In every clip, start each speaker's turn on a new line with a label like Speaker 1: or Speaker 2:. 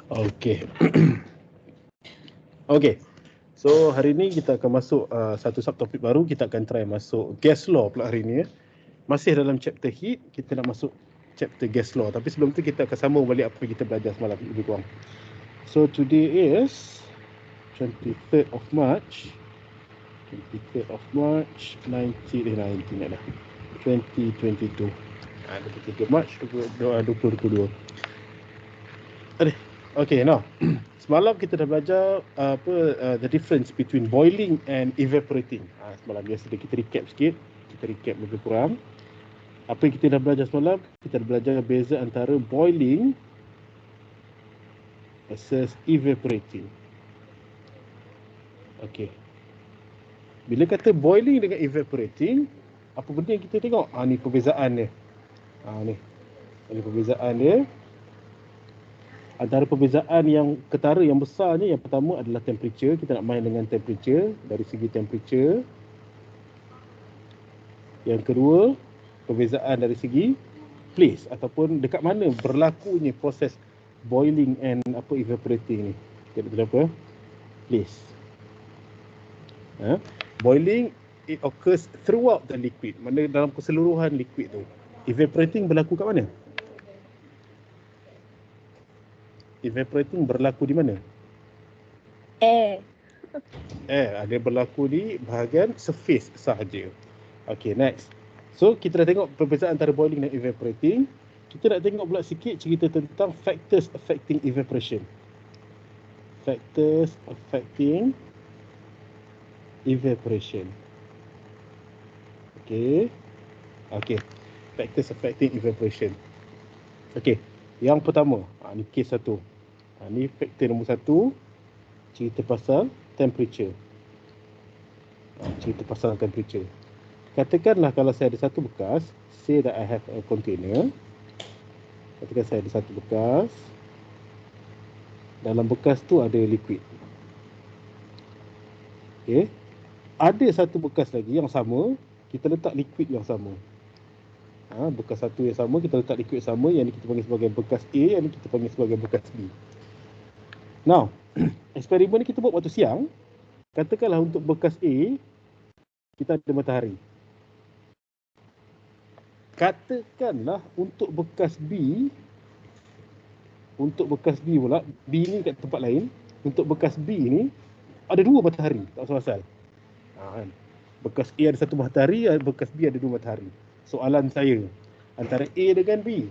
Speaker 1: Okey. Okey. So hari ni kita akan masuk satu subtopik baru. Kita akan try masuk gas law pula hari ni. Masih dalam chapter heat, kita nak masuk chapter gas law. Tapi sebelum tu kita akan sambung balik apa yang kita belajar semalam lebih kurang. So today is 23rd of March 2022. 23 March 2022. Okay, now semalam kita dah belajar the difference between boiling and evaporating. Semalam biasa kita recap sikit. Kita recap lebih kurang. Apa yang kita dah belajar semalam, kita dah belajar beza antara boiling versus evaporating. Okay. Bila kata boiling dengan evaporating, apa benda yang kita tengok? Ni perbezaan dia. Ni perbezaan dia. Antara perbezaan yang ketara yang besarnya, yang pertama adalah temperature. Kita nak main dengan temperature, dari segi temperature. Yang kedua, perbezaan dari segi place ataupun dekat mana berlakunya proses boiling and evaporating ni. Kita apa? Place. Boiling, it occurs throughout the liquid. Mana dalam keseluruhan liquid tu. Evaporating berlaku kat mana? Evaporating berlaku di mana?
Speaker 2: Air.
Speaker 1: Ada berlaku di bahagian surface sahaja. Okay, next. So, kita dah tengok perbezaan antara boiling dan evaporating. Kita nak tengok pula sikit cerita tentang factors affecting evaporation. Factors affecting evaporation. Okay. Factors affecting evaporation. Okay. Yang pertama, ni case satu. Ni faktor nombor satu, cerita pasal temperature. Katakanlah kalau saya ada satu bekas, say that I have a container. Katakan saya ada satu bekas. Dalam bekas tu ada liquid. Okay. Ada satu bekas lagi yang sama, kita letak liquid yang sama. Bekas satu yang sama, kita letak liquid sama, yang ni kita panggil sebagai bekas A, yang ni kita panggil sebagai bekas B. Now, eksperimen ni kita buat waktu siang. Katakanlah untuk bekas A, kita ada matahari. Katakanlah untuk bekas B pula, B ni kat tempat lain. Untuk bekas B ni, ada dua matahari, tak pasal-pasal. Bekas A ada satu matahari, bekas B ada dua matahari. Soalan saya, antara A dengan B,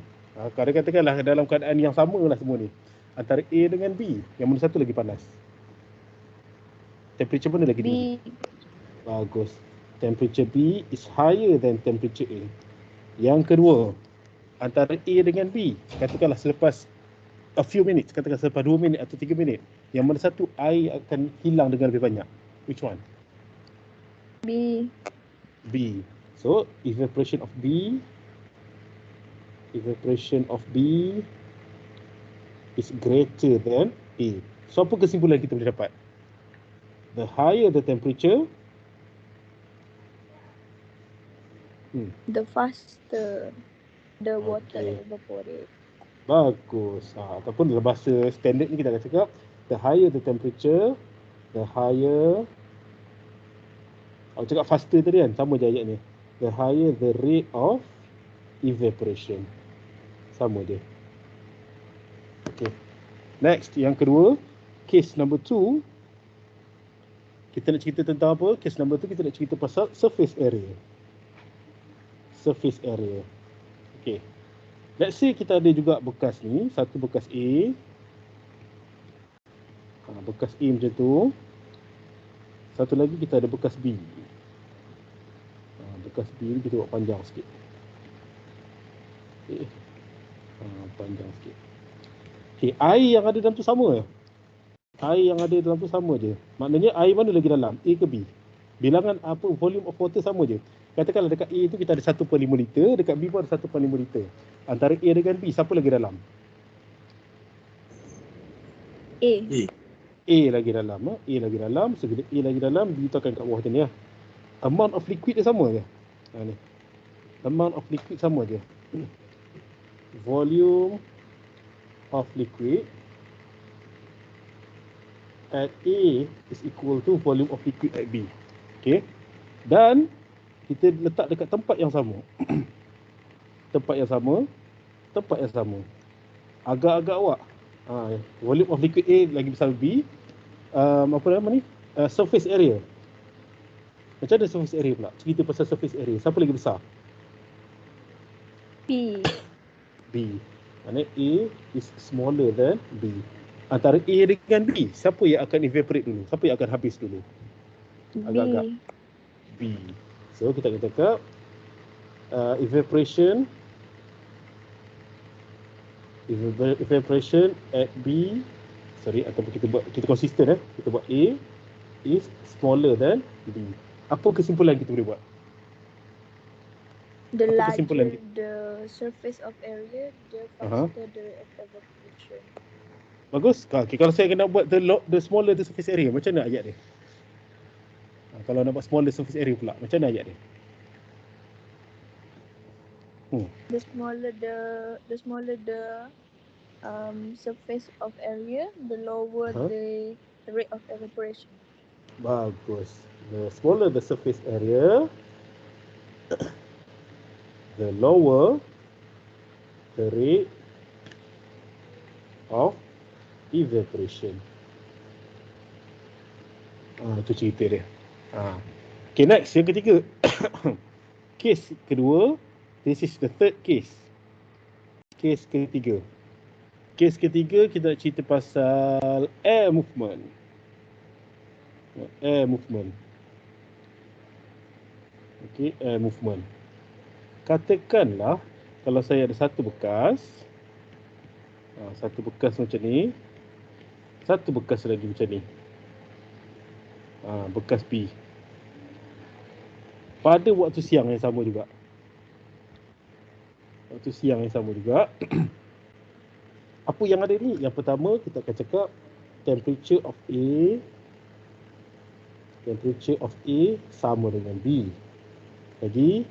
Speaker 1: katakanlah dalam keadaan yang sama lah semua ni. Antara A dengan B, yang mana satu lagi panas? Temperature mana lagi tinggi? Bagus. Temperature B is higher than temperature A. Yang kedua, antara A dengan B, katakanlah selepas a few minutes, katakanlah selepas 2 minit atau 3 minit, yang mana satu air akan hilang dengan lebih banyak? Which one?
Speaker 2: B.
Speaker 1: So, evaporation of B is greater than A. So, apa kesimpulan kita boleh dapat? The higher the temperature,
Speaker 2: the faster the water evaporate.
Speaker 1: Bagus. Ataupun dalam bahasa standard ni kita akan cakap, the higher the temperature, the higher, aku cakap faster tadi kan, sama je ayat ni. The higher the rate of evaporation. Sama je. Okay. Next, yang kedua, case number 2. Kita nak cerita tentang apa? Case number 2 kita nak cerita pasal surface area. Okay. Let's say kita ada juga bekas ni, satu bekas A. Bekas A macam tu. Satu lagi kita ada bekas B. Bekas B ni kita buat panjang sikit. Okay. Panjang sikit. Okay, air yang ada dalam tu sama je. Maknanya air mana lagi dalam? A ke B? Bilangan volume of water sama je. Katakanlah dekat A tu kita ada 1/5 liter, dekat B pun ada 1/5 liter. Antara A dengan B, siapa lagi dalam? A lagi dalam. So bila A lagi dalam, B tu akan kat bawah macam ni lah. Amount of liquid dia sama je. Ni. Amount of liquid sama je. Volume of liquid at A is equal to volume of liquid at B. Okay. Dan kita letak dekat tempat yang sama. tempat yang sama. Agak-agak awak. Volume of liquid A lagi besar B. Apa nama ni? Surface area. Macam mana surface area pula? Cerita pasal surface area. Siapa lagi besar?
Speaker 2: B.
Speaker 1: B. Maksudnya A is smaller than B. Antara A dengan B, siapa yang akan evaporate dulu? Siapa yang akan habis dulu? Agak-agak. B. So kita akan cakap evaporation at B, ataupun kita konsisten kita buat A is smaller than B. Apa kesimpulan kita boleh buat?
Speaker 2: The larger the surface of area, the faster the rate of evaporation.
Speaker 1: Bagus. Okay, kalau saya nak buat the smaller the surface area, macam mana ayat dia? Kalau nak buat smaller surface area pula, macam mana ayat dia?
Speaker 2: The smaller the surface of area, the lower the rate of evaporation.
Speaker 1: Bagus. The smaller the surface area, the lower the rate of evaporation. Itu cerita dia. Okay, next, yang ketiga. Case kedua. This is the third case. Case ketiga. Case ketiga kita nak cerita pasal air movement. Okay, air movement. Katakanlah kalau saya ada satu bekas. Satu bekas macam ni. Satu bekas lagi macam ni. Bekas B. Pada waktu siang yang sama juga. Apa yang ada ni? Yang pertama kita akan cakap temperature of A sama dengan B. Jadi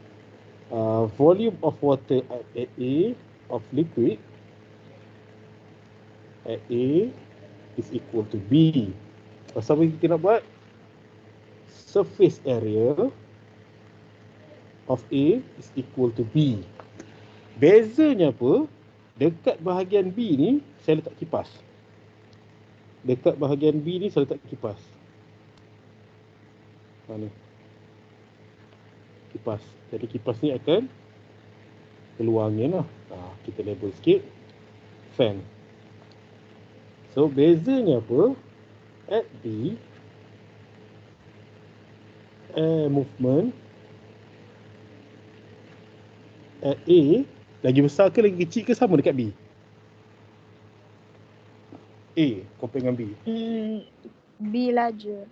Speaker 1: volume of water at A of liquid at A is equal to B. Pasal apa kita nak buat? Surface area of A is equal to B. Bezanya apa? Dekat bahagian B ni saya letak kipas. Ni. Kipas. Jadi kipas ni akan keluar angin lah. Kita label sikit. Fan. So bezanya apa? At B, air movement at A lagi besar ke lagi kecil ke sama dekat B? A compare dengan B.
Speaker 2: B larger.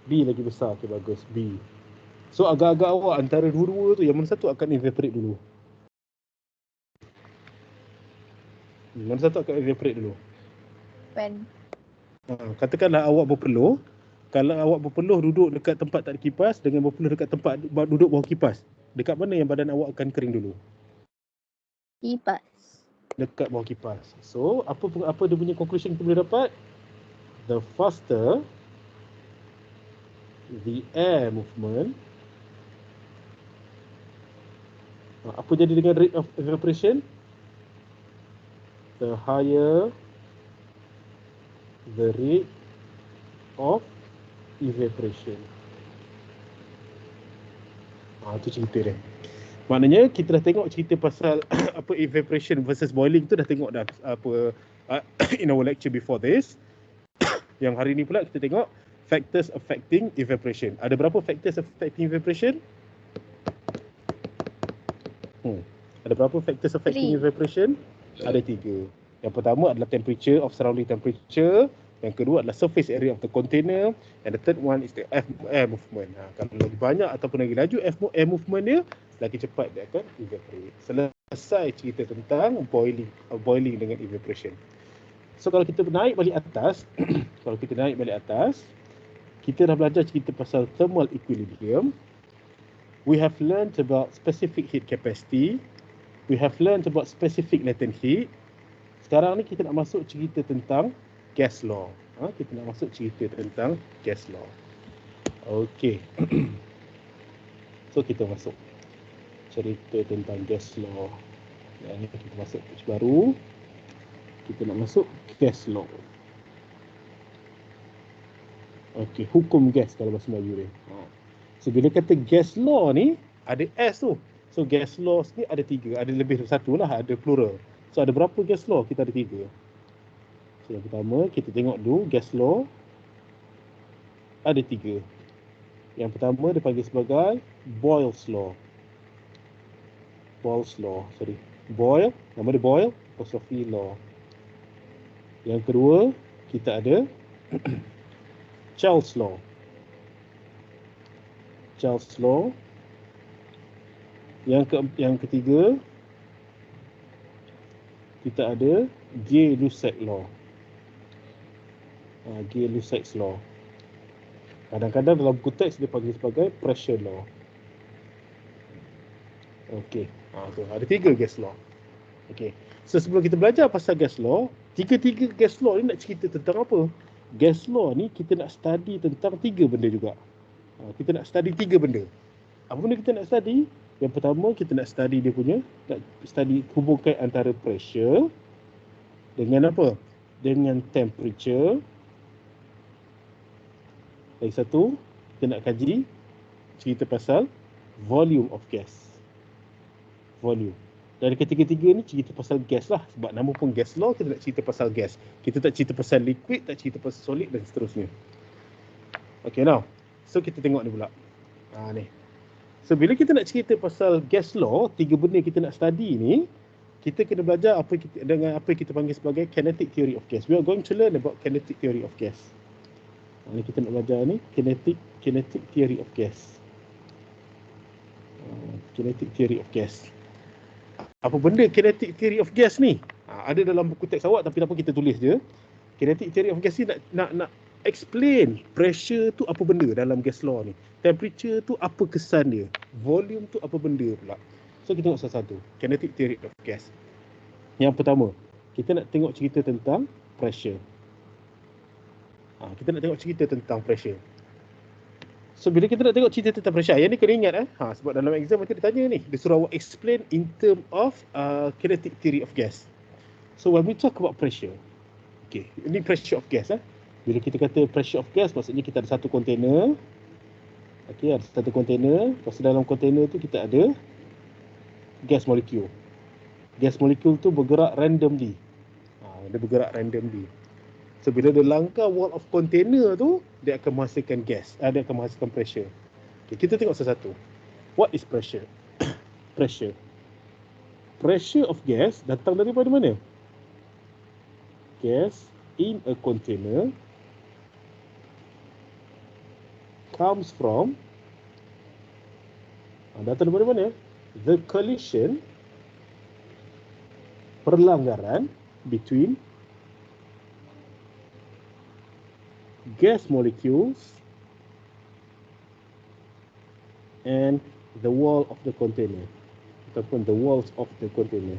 Speaker 1: B lagi besar. Okay, bagus. B. So agak-agak awak antara dua-dua tu yang mana satu akan evaporate dulu?
Speaker 2: Fan.
Speaker 1: Katakanlah awak berpeluh. Kalau awak berpeluh duduk dekat tempat tak ada kipas dengan berpeluh dekat tempat duduk bawah kipas, dekat mana yang badan awak akan kering dulu?
Speaker 2: Kipas.
Speaker 1: Dekat bawah kipas. So, apa dia punya conclusion kita boleh dapat? The faster the air movement, apa jadi dengan rate of evaporation? The higher the rate of evaporation. Itu cerita dia. Maknanya kita dah tengok cerita pasal apa evaporation versus boiling tu dah tengok dah in our lecture before this. Yang hari ni pula kita tengok factors affecting evaporation. Ada berapa factors affecting evaporation? Ada berapa factors affecting evaporation? Ada 3. Yang pertama adalah temperature of surrounding temperature. Yang kedua adalah surface area of the container. And the third one is the air movement. Kalau lagi banyak ataupun lagi laju air movement dia, lagi cepat dia akan evaporate. Selesai cerita tentang boiling dengan evaporation. So kalau kita naik balik atas, kita dah belajar cerita pasal thermal equilibrium. We have learned about specific heat capacity. We have learned about specific latent heat. Sekarang ni kita nak masuk cerita tentang gas law. Kita nak masuk cerita tentang gas law. Okey. So kita masuk cerita tentang gas law. Dan ni kita masuk page baru. Kita nak masuk gas law. Okey, hukum gas kalau bahasa Melayu dia. So bila kata gas law ni ada S tu. So gas laws ni ada 3, ada lebih dari 1 lah, ada plural. So ada berapa gas law? Kita ada 3. So yang pertama kita tengok dulu gas law ada 3. Yang pertama dipanggil sebagai Boyle's law. Boyle's law, sorry. Boyle, nama dia Boyle, apostrophe law. Yang kedua, kita ada Charles law. Charles law. Yang ketiga, kita ada Gay-Lussac law. Gay-Lussac's law. Kadang-kadang dalam buku teks dia panggil sebagai pressure law. Okey. So ada 3 gas law. Okey. So sebelum kita belajar pasal gas law, tiga-tiga gas law ni nak cerita tentang apa? Gas law ni kita nak study tentang 3 benda juga. Kita nak study 3 benda. Apa benda kita nak study? Yang pertama kita nak study dia punya, nak study hubungkan antara pressure dengan apa? Dengan temperature. Lagi satu, kita nak kaji cerita pasal volume of gas. Volume. Dari ketiga-tiga ni cerita pasal gas lah. Sebab nama pun gas law, kita nak cerita pasal gas. Kita tak cerita pasal liquid, tak cerita pasal solid dan seterusnya. Okay, now. So kita tengok ni pula. Ni. So bila kita nak cerita pasal gas law, 3 benda kita nak study ni, kita kena belajar dengan apa yang kita panggil sebagai kinetic theory of gas. We are going to learn about kinetic theory of gas. Ni kita nak belajar ni kinetic theory of gas. Kinetic theory of gas. Apa benda kinetic theory of gas ni? Ada dalam buku teks awak tapi tak apa, kita tulis je. Kinetic theory of gas ni nak explain pressure tu apa benda dalam gas law ni. Temperature tu apa kesan dia. Volume tu apa benda pula. So kita tengok satu-satu. Kinetic theory of gas. Yang pertama, kita nak tengok cerita tentang pressure. Kita nak tengok cerita tentang pressure. So bila kita nak tengok cerita tentang pressure, yang ni kena ingat sebab dalam exam nanti dia tanya ni, dia suruh awak explain in term of kinetic theory of gas. So when we talk about pressure, okay, ini pressure of gas. Bila kita kata pressure of gas, maksudnya kita ada satu container. Okay, ada satu container. Lepas dalam container tu kita ada gas molecule. Gas molecule tu bergerak randomly. Dia bergerak randomly. So bila dia langkah wall of container tu, dia akan menghasilkan gas. Dia akan menghasilkan pressure. Okay, kita tengok satu-satu. What is pressure? Pressure. Pressure of gas datang daripada mana? Gas in a container comes from, datang daripada mana? The collision, perlanggaran between gas molecules and the wall of the container, ataupun the walls of the container.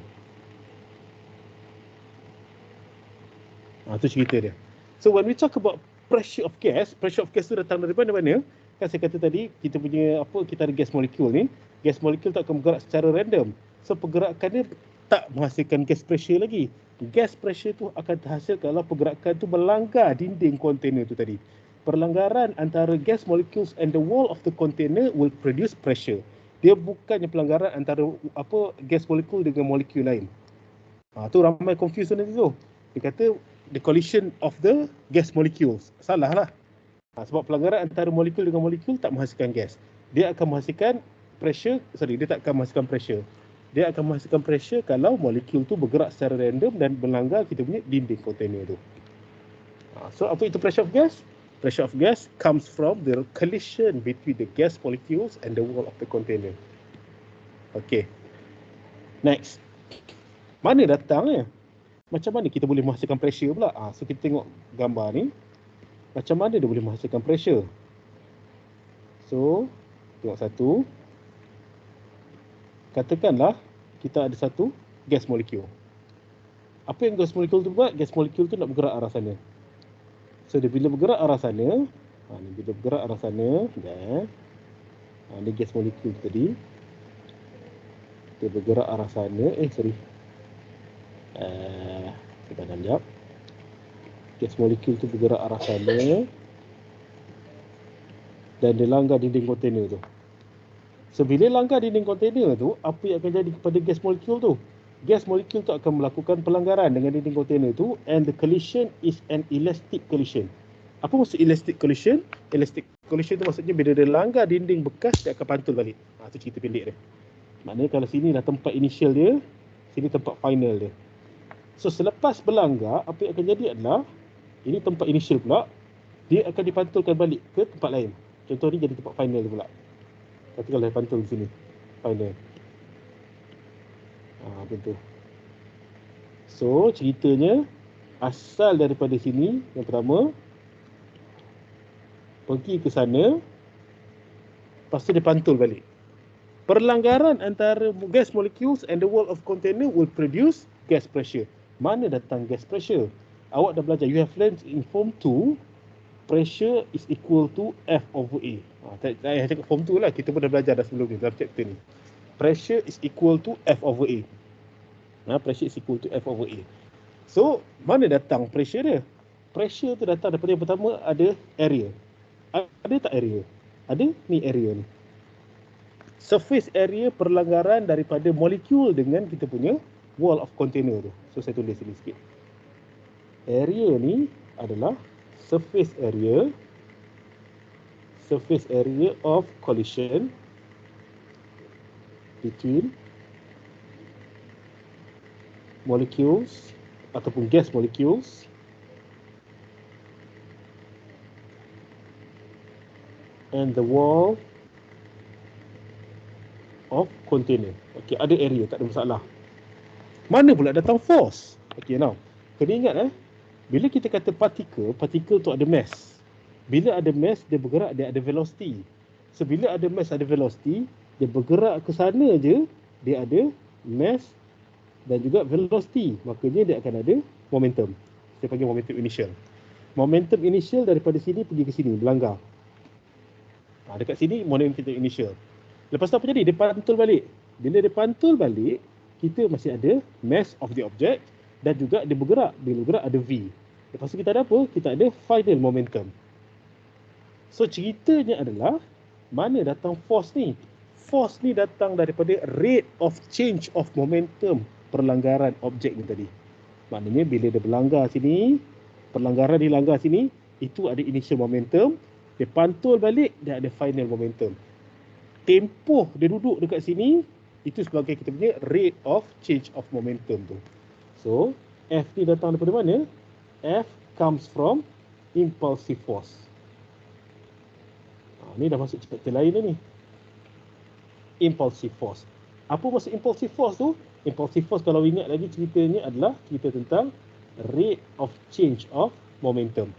Speaker 1: Itu cerita dia. So when we talk about pressure of gas tu datang daripada mana? Kan saya kata tadi, kita ada gas molecule ni. Gas molecule tak akan bergerak secara random. So pergerakan dia tak menghasilkan gas pressure lagi. Gas pressure tu akan terhasil kalau pergerakan tu melanggar dinding container tu tadi. Perlanggaran antara gas molecules and the wall of the container will produce pressure. Dia bukannya pelanggaran antara gas molecule dengan molekul lain. Tu ramai confuse nanti tu. Dia kata the collision of the gas molecules. Salah lah. Sebab pelanggaran antara molekul dengan molekul tak menghasilkan gas. Dia akan menghasilkan pressure, dia tak akan menghasilkan pressure. Dia akan menghasilkan pressure kalau molekul tu bergerak secara random dan melanggar kita punya dinding container tu. So apa itu pressure of gas? Pressure of gas comes from the collision between the gas molecules and the wall of the container. Okay. Next. Mana datangnya? Macam mana kita boleh menghasilkan pressure pula? So kita tengok gambar ni. Macam mana dia boleh menghasilkan pressure? So, tengok satu. Katakanlah kita ada satu gas molekul. Apa yang gas molekul tu buat? Gas molekul tu nak bergerak arah sana. So dia bila bergerak arah sana, ni bila bergerak arah sana, ni gas molekul tadi. Dia bergerak arah sana, sebentar sekejap. Gas molekul tu bergerak arah sana dan dia langgar dinding kontainer tu. So bila langgar dinding kontainer tu, apa yang akan jadi kepada gas molekul tu? Gas molekul tu akan melakukan pelanggaran dengan dinding kontainer tu, and the collision is an elastic collision. Apa maksud elastic collision? Elastic collision tu maksudnya bila dia langgar dinding bekas, dia akan pantul balik. Tu cerita pendek dia. Maknanya kalau sini dah tempat initial dia, sini tempat final dia. So selepas berlanggar, apa yang akan jadi adalah, ini tempat initial pula, dia akan dipantulkan balik ke tempat lain. Contoh ni jadi tempat final dia pula. Tapi kalau dia pantul di sini, final. Macam tu. So ceritanya, asal daripada sini, yang pertama, pergi ke sana, lepas tu dia pantul balik. Perlanggaran antara gas molecules and the wall of container will produce gas pressure. Mana datang gas pressure? Awak dah belajar, you have learned in form 2, pressure is equal to F over A. Saya cakap form 2 lah, kita pun dah belajar dah sebelum ni, dalam chapter ni. Pressure is equal to F over A. Pressure is equal to F over A. So, mana datang pressure dia? Pressure tu datang daripada yang pertama ada area. Ada tak area? Ada, ni area ni. Surface area perlanggaran daripada molekul dengan kita punya wall of container tu. So, saya tulis sini sikit. Area ni adalah surface area of collision between molecules ataupun gas molecules and the wall of container. Okey, ada area, tak ada masalah. Mana pula datang force? Okey, now, kena ingat bila kita kata particle tu ada mass. Bila ada mass, dia bergerak, dia ada velocity. So, bila ada mass, ada velocity, dia bergerak ke sana je, dia ada mass dan juga velocity. Makanya dia akan ada momentum. Saya panggil momentum initial. Momentum initial daripada sini pergi ke sini, berlanggar. Dekat sini, momentum initial. Lepas tu apa jadi? Dia pantul balik. Bila dia pantul balik, kita masih ada mass of the object dan juga dia bergerak. Bila bergerak ada V. Lepas tu kita ada apa? Kita ada final momentum. So ceritanya adalah, mana datang force ni? Force ni datang daripada rate of change of momentum perlanggaran objek ni tadi. Maknanya bila dia berlanggar sini, perlanggaran dilanggar sini, itu ada initial momentum. Dia pantul balik, dia ada final momentum. Tempoh dia duduk dekat sini, itu sebagai kita punya rate of change of momentum tu. So, F ni datang daripada mana? F comes from impulsive force. Ni dah masuk chapter lain dah ni. Impulsive force. Apa maksud impulsive force tu? Impulsive force kalau ingat lagi ceritanya adalah cerita tentang rate of change of momentum.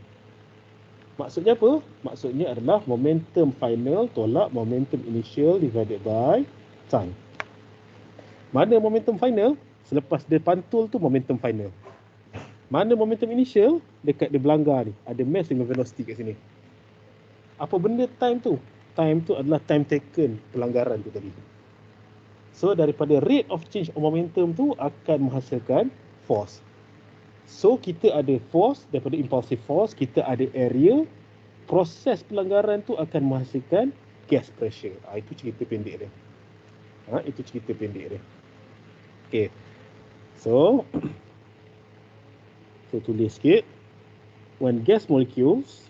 Speaker 1: Maksudnya apa? Maksudnya adalah momentum final tolak momentum initial divided by time. Mana momentum final? Selepas dia pantul tu momentum final. Mana momentum initial? Dekat dia berlanggar ni. Ada mass dengan velocity kat sini. Apa benda time tu? Time tu adalah time taken pelanggaran tu tadi. So daripada rate of change of momentum tu akan menghasilkan force. So kita ada force daripada impulsive force, kita ada area, proses pelanggaran tu akan menghasilkan gas pressure. Itu cerita pendek dia. Itu cerita pendek dia. Okay. So saya tulis sikit. When gas molecules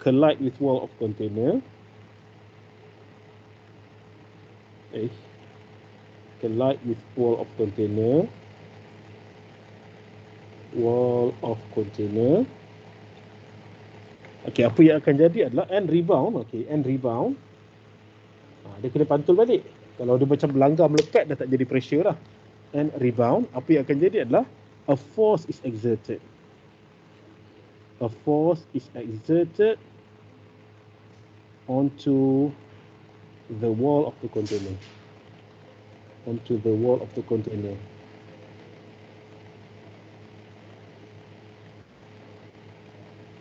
Speaker 1: collide with wall of container, okay, apa yang akan jadi adalah end rebound. Dia kena pantul balik. Kalau dia macam berlanggar melekat, dah tak jadi pressure lah. End rebound, apa yang akan jadi adalah a force is exerted onto the wall of the container.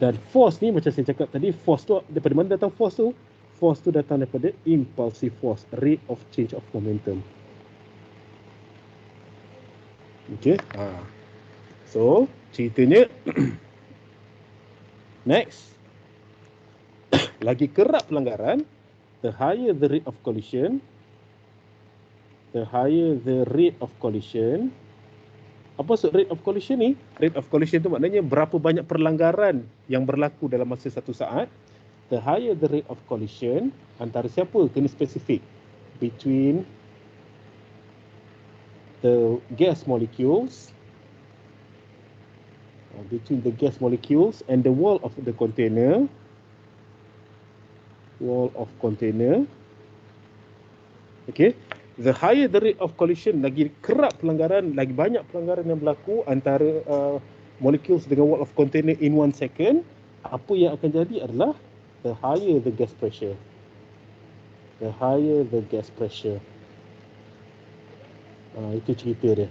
Speaker 1: Dan force ni macam saya cakap tadi, force tu daripada mana datang force tu? Force tu datang daripada impulsive force, rate of change of momentum. Okay. So, ceritanya next. Lagi kerap pelanggaran, the higher the rate of collision, apa maksud rate of collision ni? Rate of collision tu maknanya berapa banyak perlanggaran yang berlaku dalam masa satu saat. The higher the rate of collision, antara siapa? Kena spesifik. Between the gas molecules and the wall of the container. Okay. The higher the rate of collision, lagi kerap pelanggaran, lagi banyak pelanggaran yang berlaku antara molecules dengan wall of container in 1 second. Apa yang akan jadi adalah the higher the gas pressure. Itu cerita dia.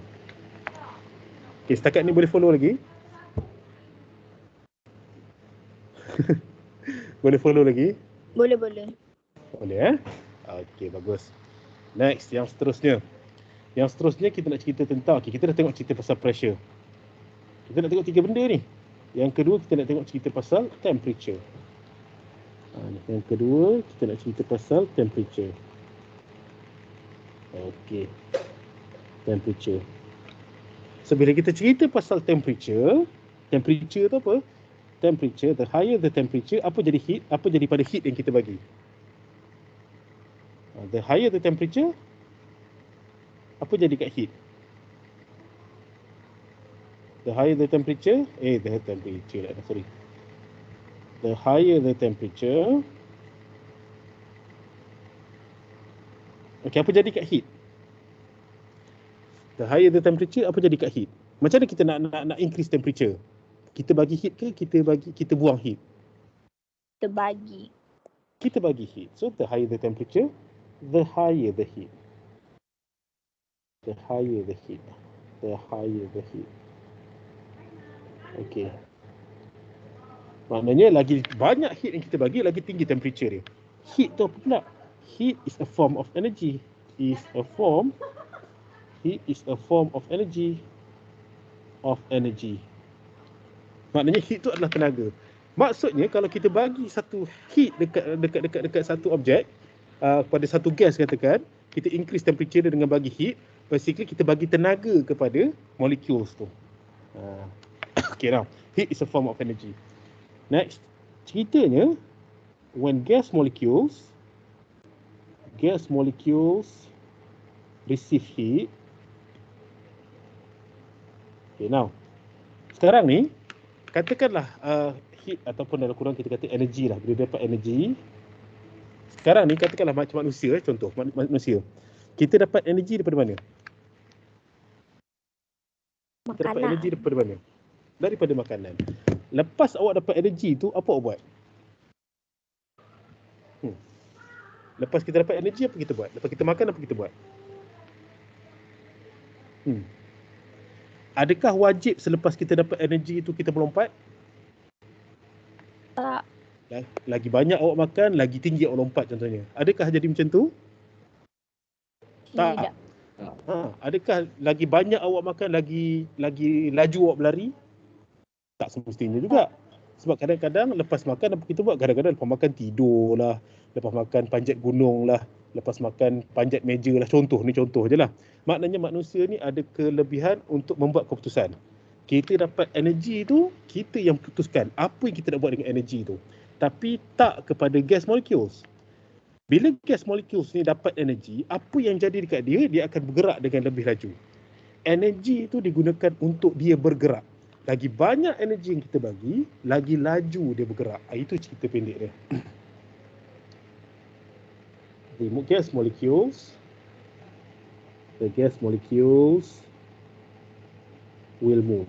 Speaker 1: Okay, setakat ni boleh follow lagi? Boleh follow lagi?
Speaker 2: Boleh.
Speaker 1: Boleh Okay, bagus. Next, yang seterusnya kita nak cerita tentang, kita dah tengok cerita pasal pressure. Kita nak tengok 3 benda ni. Yang kedua, kita nak tengok cerita pasal temperature. Okay. Temperature. So, bila kita cerita pasal temperature tu apa? Temperature, the higher the temperature, apa jadi heat? Apa jadi pada heat yang kita bagi? The higher the temperature, apa jadi kat heat? The higher the temperature, The higher the temperature, okay, apa jadi kat heat? The higher the temperature, apa jadi kat heat? Macam mana kita nak increase temperature? Kita bagi heat ke kita buang heat? Kita bagi heat. So the higher the temperature, the higher the heat. Okay. Maknanya lagi banyak heat yang kita bagi, lagi tinggi temperature dia. Heat tu apa pula? Heat is a form of energy. Heat is a form of energy. Maknanya heat tu adalah tenaga. Maksudnya kalau kita bagi satu heat dekat satu objek, pada satu gas katakan, kita increase temperature dia dengan bagi heat, basically kita bagi tenaga kepada molecules tu. Okay, now heat is a form of energy. Next, ceritanya when gas molecules receive heat. Okay, now sekarang ni katakanlah heat ataupun dalam kurang kita kata energy lah. Bila dapat energy, sekarang ni katakanlah macam manusia, contoh manusia, kita dapat energy daripada mana? Kita dapat energy daripada mana? Daripada makanan. Lepas awak dapat energy tu, apa awak buat? Lepas kita dapat energy, apa kita buat? Lepas kita makan, apa kita buat? Adakah wajib selepas kita dapat energy tu kita melompat?
Speaker 2: Tak.
Speaker 1: Lagi banyak awak makan, lagi tinggi awak lompat contohnya. Adakah jadi macam tu? Tak. Adakah lagi banyak awak makan, lagi laju awak berlari? Tak semestinya juga. Sebab kadang-kadang lepas makan apa kita buat? Kadang-kadang lepas makan tidur lah, lepas makan panjat gunung lah, lepas makan panjat meja lah. Contoh je lah. Maknanya manusia ni ada kelebihan untuk membuat keputusan. Kita dapat energy tu, kita yang putuskan apa yang kita nak buat dengan energy tu. Tapi tak kepada gas molecules. Bila gas molecules ni dapat energy, apa yang jadi dekat dia, dia akan bergerak dengan lebih laju. Energy tu digunakan untuk dia bergerak. Lagi banyak energi yang kita bagi, lagi laju dia bergerak. Itu cerita pendek dia. The gas molecules will move.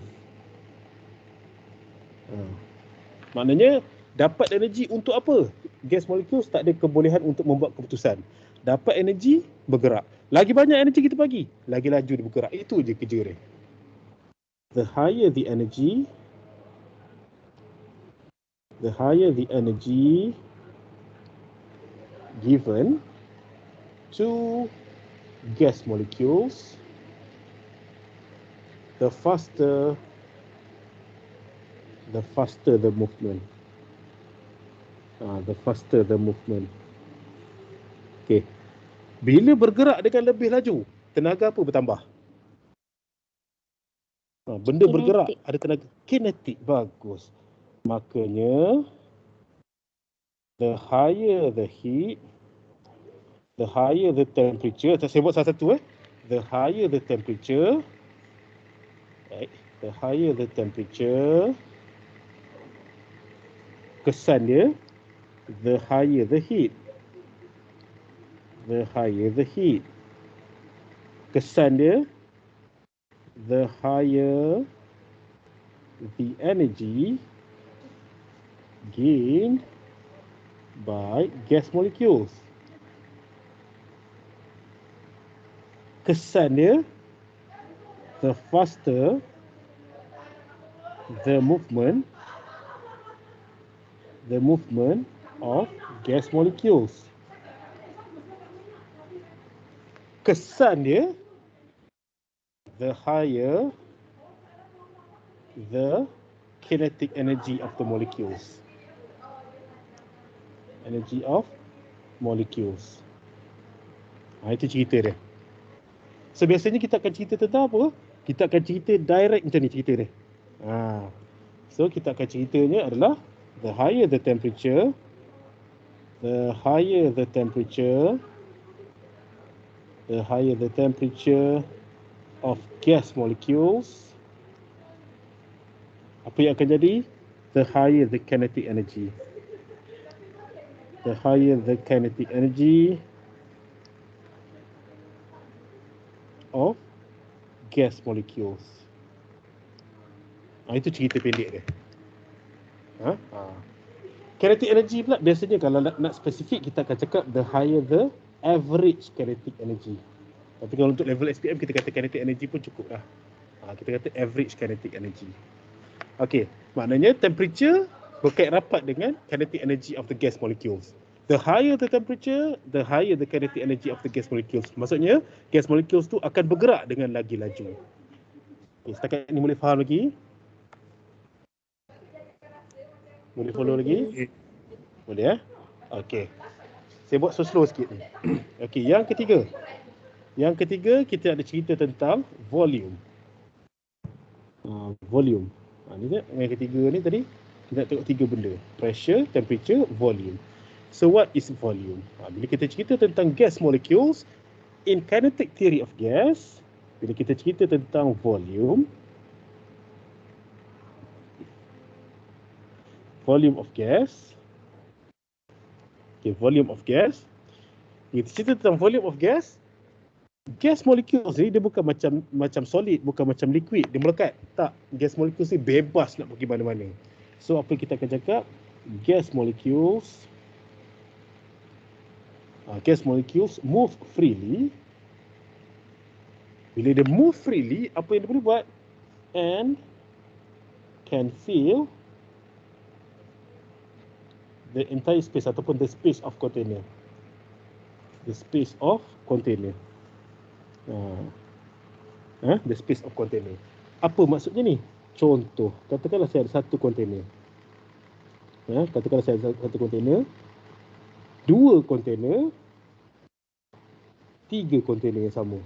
Speaker 1: Maknanya dapat energi untuk apa? Gas molecules tak ada kebolehan untuk membuat keputusan. Dapat energi, bergerak. Lagi banyak energi kita bagi, lagi laju dia bergerak. Itu je kerja dia. The higher the energy, The higher the energy given to gas molecules, the faster the movement. The faster the movement. Okay. Bila bergerak dengan lebih laju, tenaga apa bertambah? Benda bergerak ada tenaga kinetik. Bagus. Makanya the higher the heat, the higher the temperature. Saya buat salah satu The higher the temperature, right? The higher the temperature, kesan dia, the higher the heat. The higher the heat. Kesan dia, the higher the energy gained by gas molecules. Kesan dia, the faster the movement of gas molecules. Kesan dia, the higher the kinetic energy of the molecules. Energy of molecules. Itu cerita dia. So biasanya kita akan cerita tentang apa? Kita akan cerita direct macam ni cerita dia. So kita akan ceritanya adalah the higher the temperature of gas molecules, apa yang akan jadi? The higher the kinetic energy. The higher the kinetic energy of gas molecules. Itu cerita pendek dia. Kinetic energy pula biasanya kalau nak spesifik kita akan cakap the higher the average kinetic energy. Tapi kalau untuk level SPM kita kata kinetic energy pun cukup dah. Kita kata average kinetic energy. Okey, maknanya temperature berkait rapat dengan kinetic energy of the gas molecules. The higher the temperature, the higher the kinetic energy of the gas molecules. Maksudnya gas molecules tu akan bergerak dengan lagi laju. Setakat ni boleh faham lagi? Boleh follow lagi? Boleh Okey. Saya buat slow sikit ni. Okey, yang ketiga. Yang ketiga kita ada cerita tentang volume. Volume. Ni yang ketiga ni tadi kita nak tengok tiga benda. Pressure, temperature, volume. So what is volume? Bila kita cerita tentang gas molecules in kinetic theory of gas, bila kita cerita tentang volume of gas. Volume of gas. Kita cerita tentang volume of gas. Gas molecules ni dia bukan macam solid, bukan macam liquid, dia melekat. Tak, gas molecules ni bebas nak pergi mana-mana. So apa kita akan cakap? Gas molecules move freely. Bila dia move freely, apa yang dia boleh buat? And can fill the entire space ataupun the space of container. The space of container. The space of container. Apa maksudnya ni? Contoh, katakanlah saya ada satu container. Katakanlah saya ada satu container, dua container, tiga container yang sama.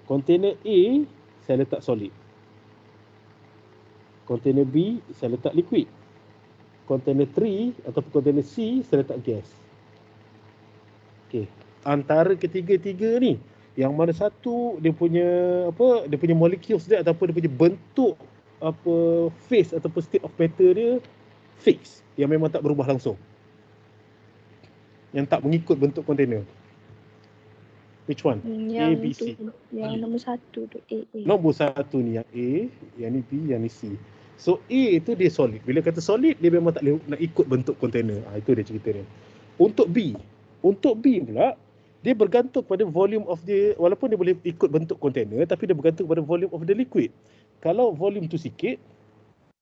Speaker 1: Container A saya letak solid. Container B saya letak liquid. Container 3 ataupun container C saya letak gas. Okey, antara ketiga-tiga ni, yang mana satu dia punya molecules dia ataupun dia punya bentuk phase ataupun state of matter dia fix, yang memang tak berubah langsung, yang tak mengikut bentuk container. Which one? A, B, C.
Speaker 2: Yang nombor satu tu A.
Speaker 1: Nombor satu ni yang A, yang ni B, yang ni C. So A itu dia solid. Bila kata solid, dia memang tak boleh nak ikut bentuk container. Itu dia cerita dia. Untuk B pula, dia bergantung pada volume of the, walaupun dia boleh ikut bentuk container, tapi dia bergantung pada volume of the liquid. Kalau volume tu sikit,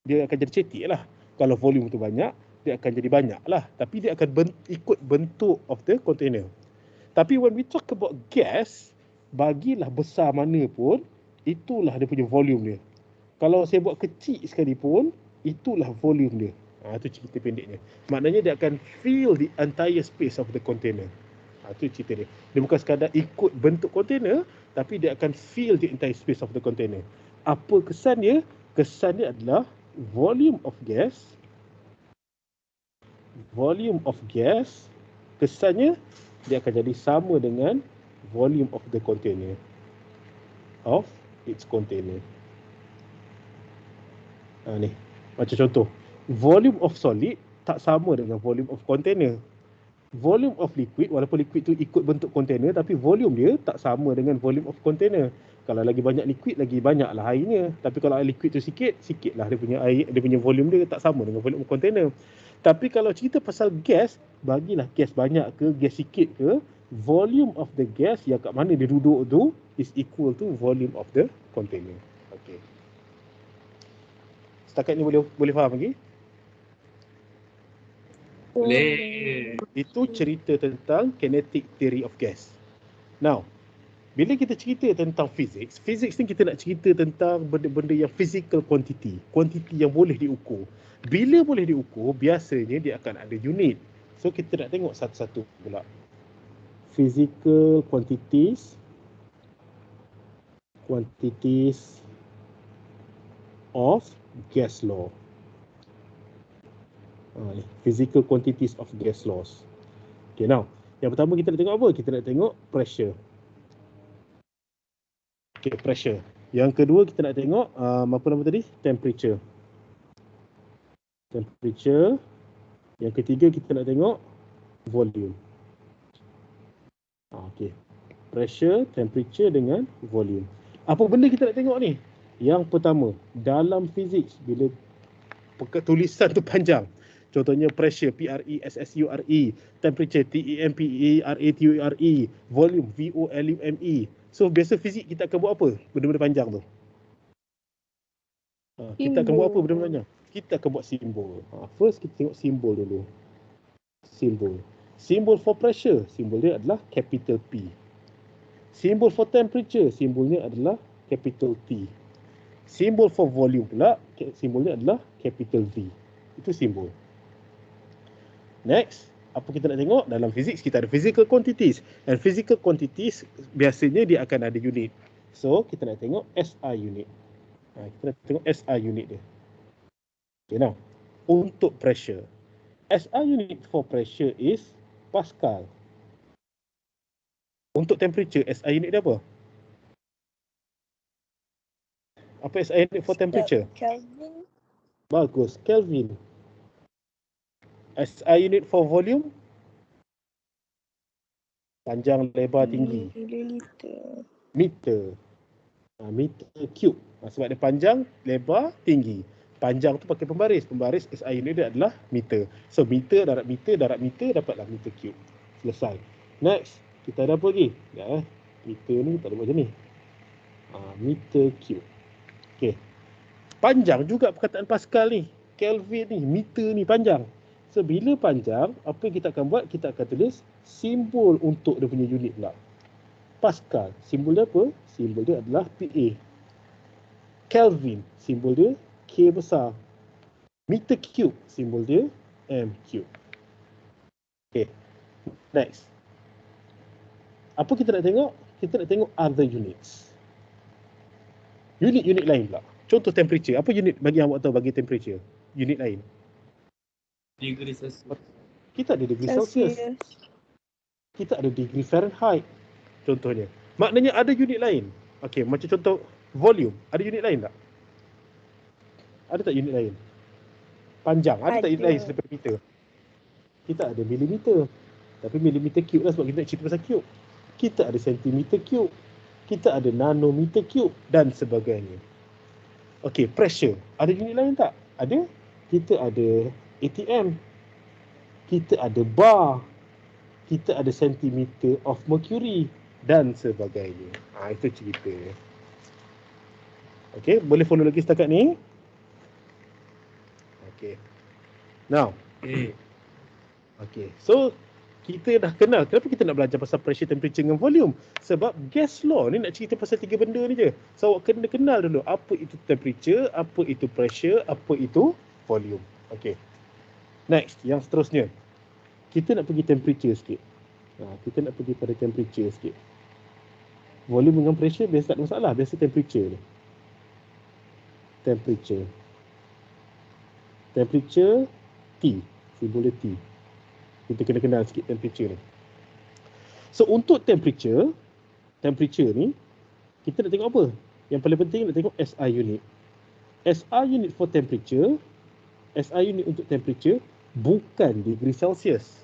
Speaker 1: dia akan jadi cetik lah. Kalau volume tu banyak, dia akan jadi banyak lah. Tapi dia akan ikut bentuk of the container. Tapi when we talk about gas, bagilah besar mana pun, itulah dia punya volume dia. Kalau saya buat kecil sekali pun, itulah volume dia. Itu cerita pendeknya. Maknanya dia akan fill the entire space of the container. Itu cerita dia. Dia bukan sekadar ikut bentuk container, tapi dia akan fill the entire space of the container. Apa kesan dia? Kesan dia adalah volume of gas. Volume of gas, kesannya dia akan jadi sama dengan volume of the container. Of its container. Ni, macam contoh. Volume of solid tak sama dengan volume of container. Volume of liquid, walaupun liquid tu ikut bentuk container, tapi volume dia tak sama dengan volume of container. Kalau lagi banyak liquid, lagi banyaklah airnya. Tapi kalau air liquid tu sikit, sikitlah dia punya air, dia punya volume dia tak sama dengan volume of container. Tapi kalau cerita pasal gas, bagilah gas banyak ke, gas sikit ke, volume of the gas yang kat mana dia duduk tu is equal to volume of the container. Okay. Setakat ni boleh faham lagi?
Speaker 3: Boleh.
Speaker 1: Itu cerita tentang kinetic theory of gas. Now, bila kita cerita tentang physics ni kita nak cerita tentang benda-benda yang physical quantity yang boleh diukur. Bila boleh diukur, biasanya dia akan ada unit. So kita nak tengok satu-satu pula. Physical quantities of gas law. Physical quantities of gas laws. Okay, now, yang pertama kita nak tengok apa? Kita nak tengok pressure. Okay, pressure. Yang kedua kita nak tengok apa nama tadi? Temperature. Yang ketiga kita nak tengok volume. Okay. Pressure, temperature dengan volume. Apa benda kita nak tengok ni? Yang pertama, dalam physics bila tulisan tu panjang. Contohnya pressure, P-R-E-S-S-U-R-E, temperature, T-E-M-P-E-R-A-T-U-R-E, volume, V-O-L-U-M-E. So biasa fizik kita akan buat apa? Benda-benda panjang tu. Kita akan buat apa benda-benda panjang? Kita akan buat simbol. First kita tengok simbol dulu. Simbol for pressure, simbol dia adalah capital P. Simbol for temperature, simbolnya adalah capital T. Simbol for volume pula, simbolnya adalah capital V. Itu simbol. Next, apa kita nak tengok? Dalam physics kita ada physical quantities. And physical quantities biasanya dia akan ada unit. So, kita nak tengok SI unit. Kita nak tengok SI unit dia. Okay, now, untuk pressure. SI unit for pressure is Pascal. Untuk temperature, SI unit dia apa? Apa SI unit for temperature?
Speaker 2: Kelvin.
Speaker 1: Bagus, Kelvin. SI unit for volume? Panjang, lebar, tinggi.
Speaker 2: Mililiter.
Speaker 1: Meter. Meter cube. Sebab dia panjang, lebar, tinggi. Panjang tu pakai pembaris. Pembaris SI unit dia adalah meter. So meter, darat meter, dapatlah meter cube. Selesai. Next, kita ada apa lagi? Meter ni tak ada buat macam ni. Meter cube. Okay. Panjang juga perkataan Pascal ni. Kelvin ni, meter ni panjang. So bila panjang, apa yang kita akan buat? Kita akan tulis simbol untuk dia punya unit pula. Pascal, simbol dia apa? Simbol dia adalah PA. Kelvin, simbol dia K besar. Meter cube, simbol dia M cube. Okay, next. Apa kita nak tengok? Kita nak tengok other units. Unit-unit lain pula. Contoh temperature. Apa unit bagi awak tahu bagi temperature? Unit lain.
Speaker 3: Degree Celsius.
Speaker 1: Kita ada degree Celsius. Kita ada degree Fahrenheit. Contohnya. Maknanya ada unit lain. Okey, macam contoh volume. Ada unit lain tak? Ada tak unit lain? Panjang. Ada tak unit lain selain meter? Kita ada milimeter. Tapi milimeter cube lah sebab kita nak cerita pasal cube. Kita ada sentimeter cube. Kita ada nanometer cube dan sebagainya. Okey, pressure. Ada unit lain tak? Ada. Kita ada ATM. Kita ada bar. Kita ada centimeter of mercury dan sebagainya. Itu cerita. Okey, boleh follow lagi setakat ni? Okey. Now, okay. So, kita dah kenal kenapa kita nak belajar pasal pressure, temperature dengan volume. Sebab gas law ni nak cerita pasal 3 benda ni je. So, awak kena kenal dulu apa itu temperature, apa itu pressure, apa itu volume. Okay. Next, yang seterusnya. Kita nak pergi temperature sikit. Kita nak pergi pada temperature sikit. Volume dengan pressure biasa tak ada masalah. Biasa temperature ni. Temperature. Temperature T. Simbol T. Kita kena kenal sikit temperature ni. So untuk temperature ni kita nak tengok apa? Yang paling penting nak tengok SI unit. SI unit for temperature, SI unit untuk temperature bukan degree Celsius.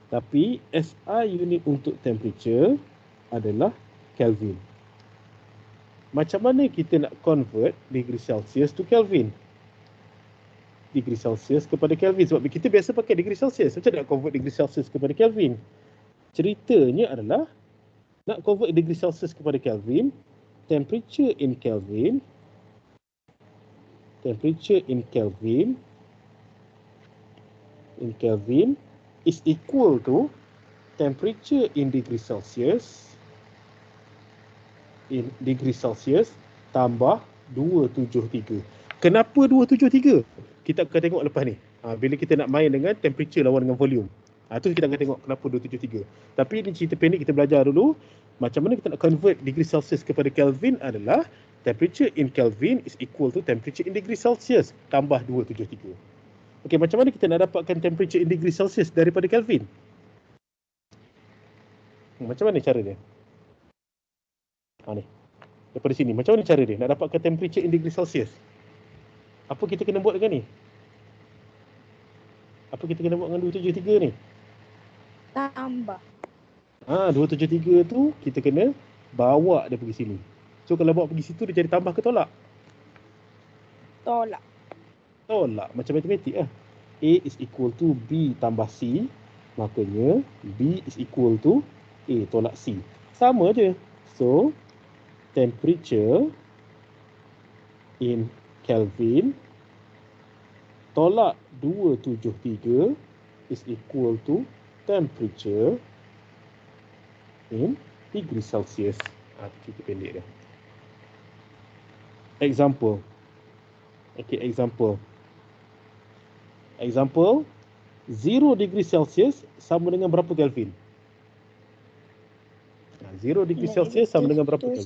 Speaker 1: Tapi SI unit untuk temperature adalah Kelvin. Macam mana kita nak convert degree Celsius to Kelvin? Degree Celsius kepada Kelvin. Sebab kita biasa pakai degree Celsius. Macam nak convert degree Celsius kepada Kelvin? Ceritanya adalah nak convert degree Celsius kepada Kelvin, temperature in Kelvin is equal to temperature in degree Celsius tambah 273. Kenapa 273? Kita akan tengok lepas ni. Bila kita nak main dengan temperature lawan dengan volume. Tu kita akan tengok kenapa 273. Tapi ini cerita pendek, kita belajar dulu. Macam mana kita nak convert degree Celsius kepada Kelvin adalah temperature in Kelvin is equal to temperature in degree Celsius tambah 273. Okey, macam mana kita nak dapatkan temperature in degree Celsius daripada Kelvin? Macam mana cara dia? Ni. Daripada sini. Macam mana cara dia nak dapatkan temperature in degree Celsius? Apa kita kena buat dengan ni? Apa kita kena buat dengan 273 ni?
Speaker 2: Tambah.
Speaker 1: 273 tu kita kena bawa dia pergi sini. So kalau bawa pergi situ dia jadi tambah ke tolak?
Speaker 2: Tolak.
Speaker 1: Tolak. Macam matematik lah. A is equal to B tambah C. Makanya B is equal to A tolak C. Sama je. So temperature in Kelvin tolak 273 is equal to temperature in degree Celsius. Cerita pendek dia. Example. Okay, example. Example, 0 degree Celsius sama dengan berapa Kelvin? 0 degree Celsius sama dengan berapa Kelvin?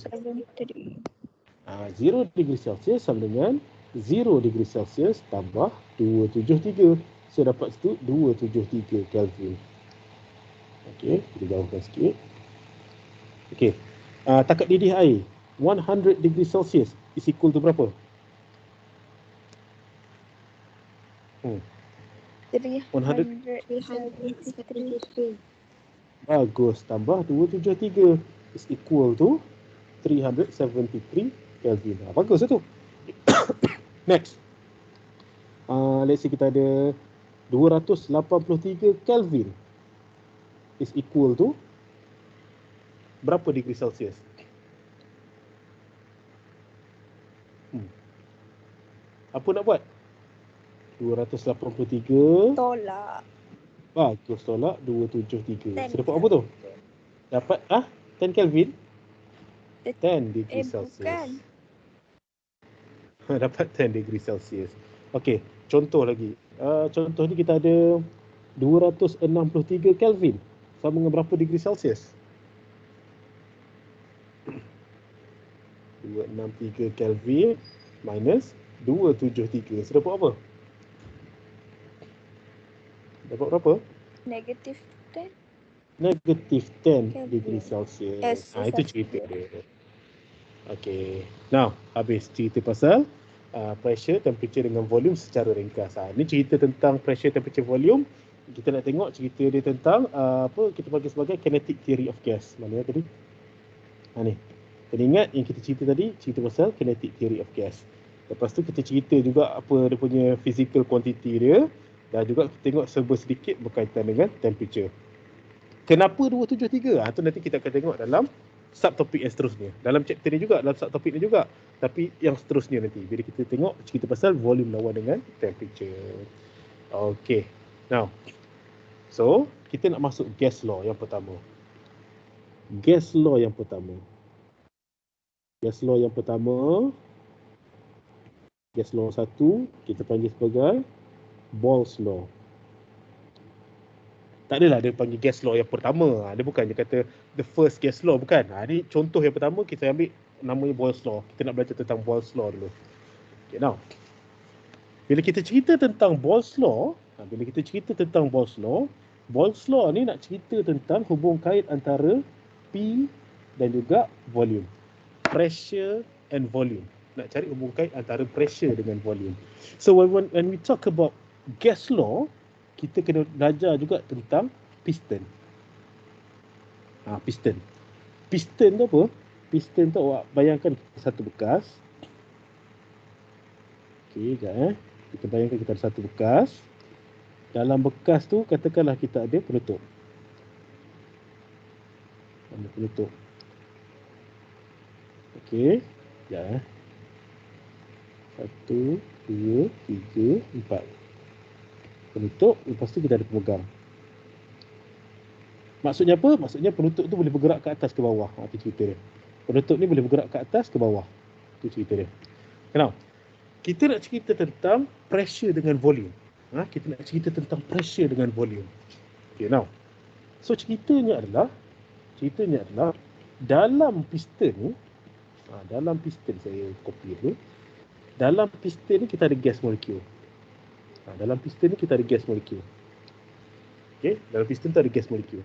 Speaker 1: 0 degree Celsius sama dengan 0 degree Celsius tambah 273. So dapat situ 273 Kelvin. Okey, kita jauhkan sikit. Okey. Takat didih air 100 degree Celsius is equal to berapa?
Speaker 2: 373.
Speaker 1: Bagus, tambah 273 is equal to 373 Kelvin. Bagus lah tu. Next. Let's say kita ada 283 Kelvin is equal to berapa degree Celsius? Apa nak buat? 283
Speaker 2: Tolak.
Speaker 1: bagus, tolak 273. So dapat apa tu? Dapat 10 Kelvin? 10 degree Celsius.
Speaker 2: Bukan.
Speaker 1: Dapat 10 degree Celsius. Okey, contoh lagi. Contoh ni kita ada 263 Kelvin sama dengan berapa degree Celsius? 263 Kelvin minus 273. So dapat apa? Dapat berapa?
Speaker 2: Negatif 10.
Speaker 1: Negatif 10
Speaker 2: Kelvin.
Speaker 1: degree Celsius.
Speaker 2: Yes,
Speaker 1: Itu cerita dia. Okay. Now, habis cerita pasal pressure, temperature dengan volume secara ringkas. Ini cerita tentang pressure, temperature, volume. Kita nak tengok cerita dia tentang apa kita panggil sebagai kinetic theory of gas. Mana tadi? Ni. Kena ingat yang kita cerita tadi, cerita pasal kinetic theory of gas. Lepas tu kita cerita juga apa dia punya physical quantity dia. Dan juga kita tengok serba sedikit berkaitan dengan temperature. Kenapa 273? Tu nanti kita akan tengok dalam subtopik yang seterusnya. Dalam chapter ni juga, dalam subtopik ni juga. Tapi yang seterusnya nanti, bila kita tengok cerita pasal volume lawan dengan temperature. Okay. Now, so kita nak masuk gas law yang pertama. Gas law yang pertama. Gas law yang pertama. Gas law 1 kita panggil sebagai Boyle's law. Tak adalah dia panggil gas law yang pertama. Dia bukan dia kata the first gas law, bukan. Ni contoh yang pertama kita ambil namanya Boyle's law. Kita nak belajar tentang Boyle's law dulu. Okay, now. Bila kita cerita tentang Boyle's law, Boyle's law ni nak cerita tentang hubung kait antara P dan juga volume. Pressure and volume. Nak cari hubung kait antara pressure dengan volume. So when we talk about gas law, kita kena belajar juga tentang piston. Piston. Piston tu apa? Piston tu awak bayangkan satu bekas. Okey, sekejap Kita bayangkan kita ada satu bekas. Dalam bekas tu katakanlah kita ada penutup. Ada penutup. Okey, sekejap 1, 2, 3, 4. Penutup, lepas tu kita ada pemegang. Maksudnya apa? Maksudnya penutup tu boleh bergerak ke atas ke bawah. Itu cerita dia. Penutup ni boleh bergerak ke atas ke bawah. Itu cerita dia. Kenapa? Kita nak cerita tentang pressure dengan volume. Kita nak cerita tentang pressure dengan volume. Okay, now. So ceritanya adalah dalam piston ni, dalam piston saya copy dulu. Dalam piston ni kita ada gas molekul. Dalam piston ni kita ada gas molekul. Okay, dalam piston tu ada gas molekul.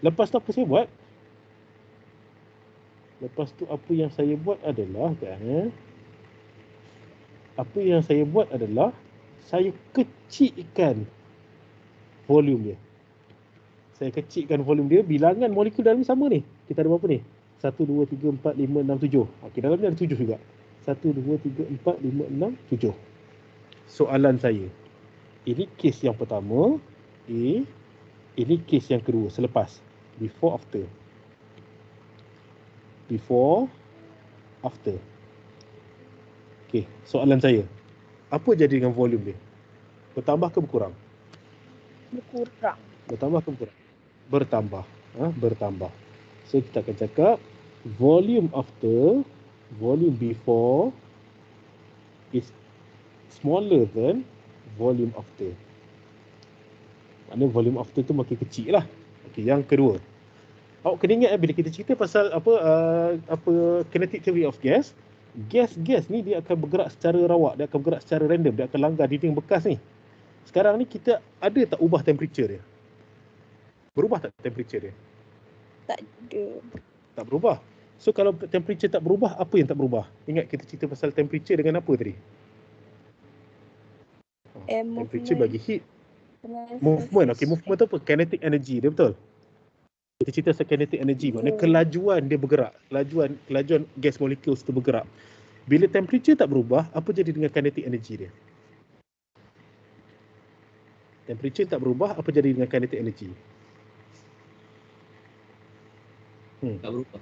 Speaker 1: Lepas tu apa saya buat? Apa yang saya buat adalah saya kecilkan volume dia. Bilangan molekul dalam ni sama ni. Kita ada berapa ni? 1, 2, 3, 4, 5, 6, 7. Okey, dalam ni ada 7 juga. 1, 2, 3, 4, 5, 6, 7. Soalan saya. Ini kes yang pertama. Ini kes yang kedua. Selepas. Before, after. Okey, soalan saya. Apa jadi dengan volume dia? Bertambah ke berkurang?
Speaker 2: Berkurang.
Speaker 1: Bertambah ke berkurang? Bertambah. Bertambah. So kita akan cakap volume after, volume before is smaller than volume after. Maknanya volume after tu makin kecil lah. Okey, yang kedua. Awak kena ingat bila kita cerita pasal kinetic theory of gas, gas ni dia akan bergerak secara rawak, dia akan bergerak secara random, dia akan langgar dinding bekas ni. Sekarang ni kita ada tak ubah temperature dia? Berubah tak temperature dia?
Speaker 2: Tak ada.
Speaker 1: Tak berubah. So kalau temperature tak berubah, apa yang tak berubah? Ingat kita cerita pasal temperature dengan apa tadi? Temperature bagi heat. Movement. Okey, movement tu apa? Kinetic energy, dia betul? Kita cerita pasal kinetic energy, maknanya kelajuan dia bergerak. Kelajuan gas molekul tu bergerak. Bila temperature tak berubah, apa jadi dengan kinetic energy dia? Temperature tak berubah, apa jadi dengan kinetic energy?
Speaker 3: Tak berubah.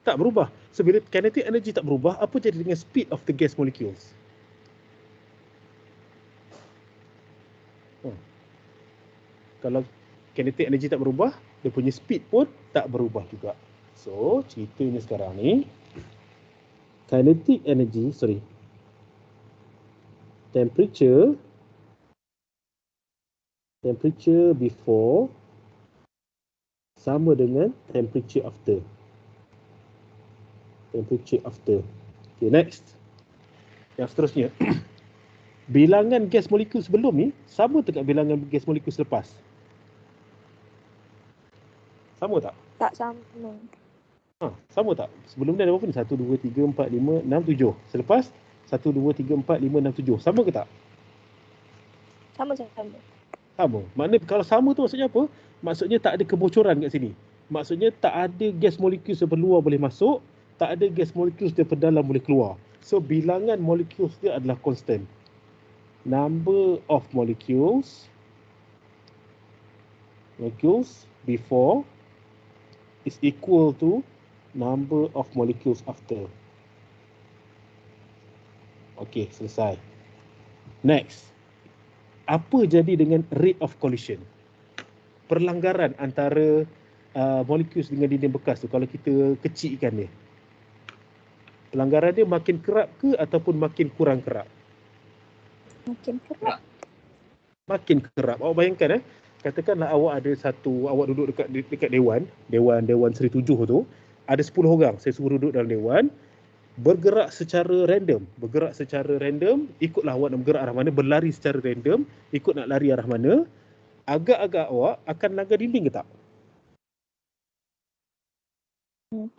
Speaker 1: Tak berubah. So bila kinetic energy tak berubah, apa jadi dengan speed of the gas molecules? Kalau kinetic energy tak berubah, dia punya speed pun tak berubah juga. So ceritanya sekarang ni, temperature before sama dengan temperature after. Okay, next. Yang seterusnya. Bilangan gas molekul sebelum ni sama tak bilangan gas molekul selepas? Sama tak?
Speaker 2: Tak sama.
Speaker 1: Sama tak? Sebelum ni ada berapa ni? 1, 2, 3, 4, 5, 6, 7. Selepas 1, 2, 3, 4, 5, 6, 7. Sama ke tak? Sama. Maknanya kalau sama tu maksudnya apa? Maksudnya tak ada kebocoran kat sini. Maksudnya tak ada gas molekul daripada luar boleh masuk, tak ada gas molekul daripada dalam boleh keluar. So bilangan molekul dia adalah constant. Number of molecules before is equal to number of molecules after. Okay, selesai. Next. Apa jadi dengan rate of collision? Perlanggaran antara molekul dengan dinding bekas tu kalau kita kecilkan dia. Pelanggaran dia makin kerap ke ataupun makin kurang kerap?
Speaker 2: Makin kerap.
Speaker 1: Makin kerap. Awak bayangkan katakanlah awak duduk dekat dewan Seri 7 tu, ada 10 orang saya suruh duduk dalam dewan, bergerak secara random, ikutlah awak nak bergerak arah mana, berlari secara random, ikut nak lari arah mana, agak-agak awak akan langgar dinding ke tak?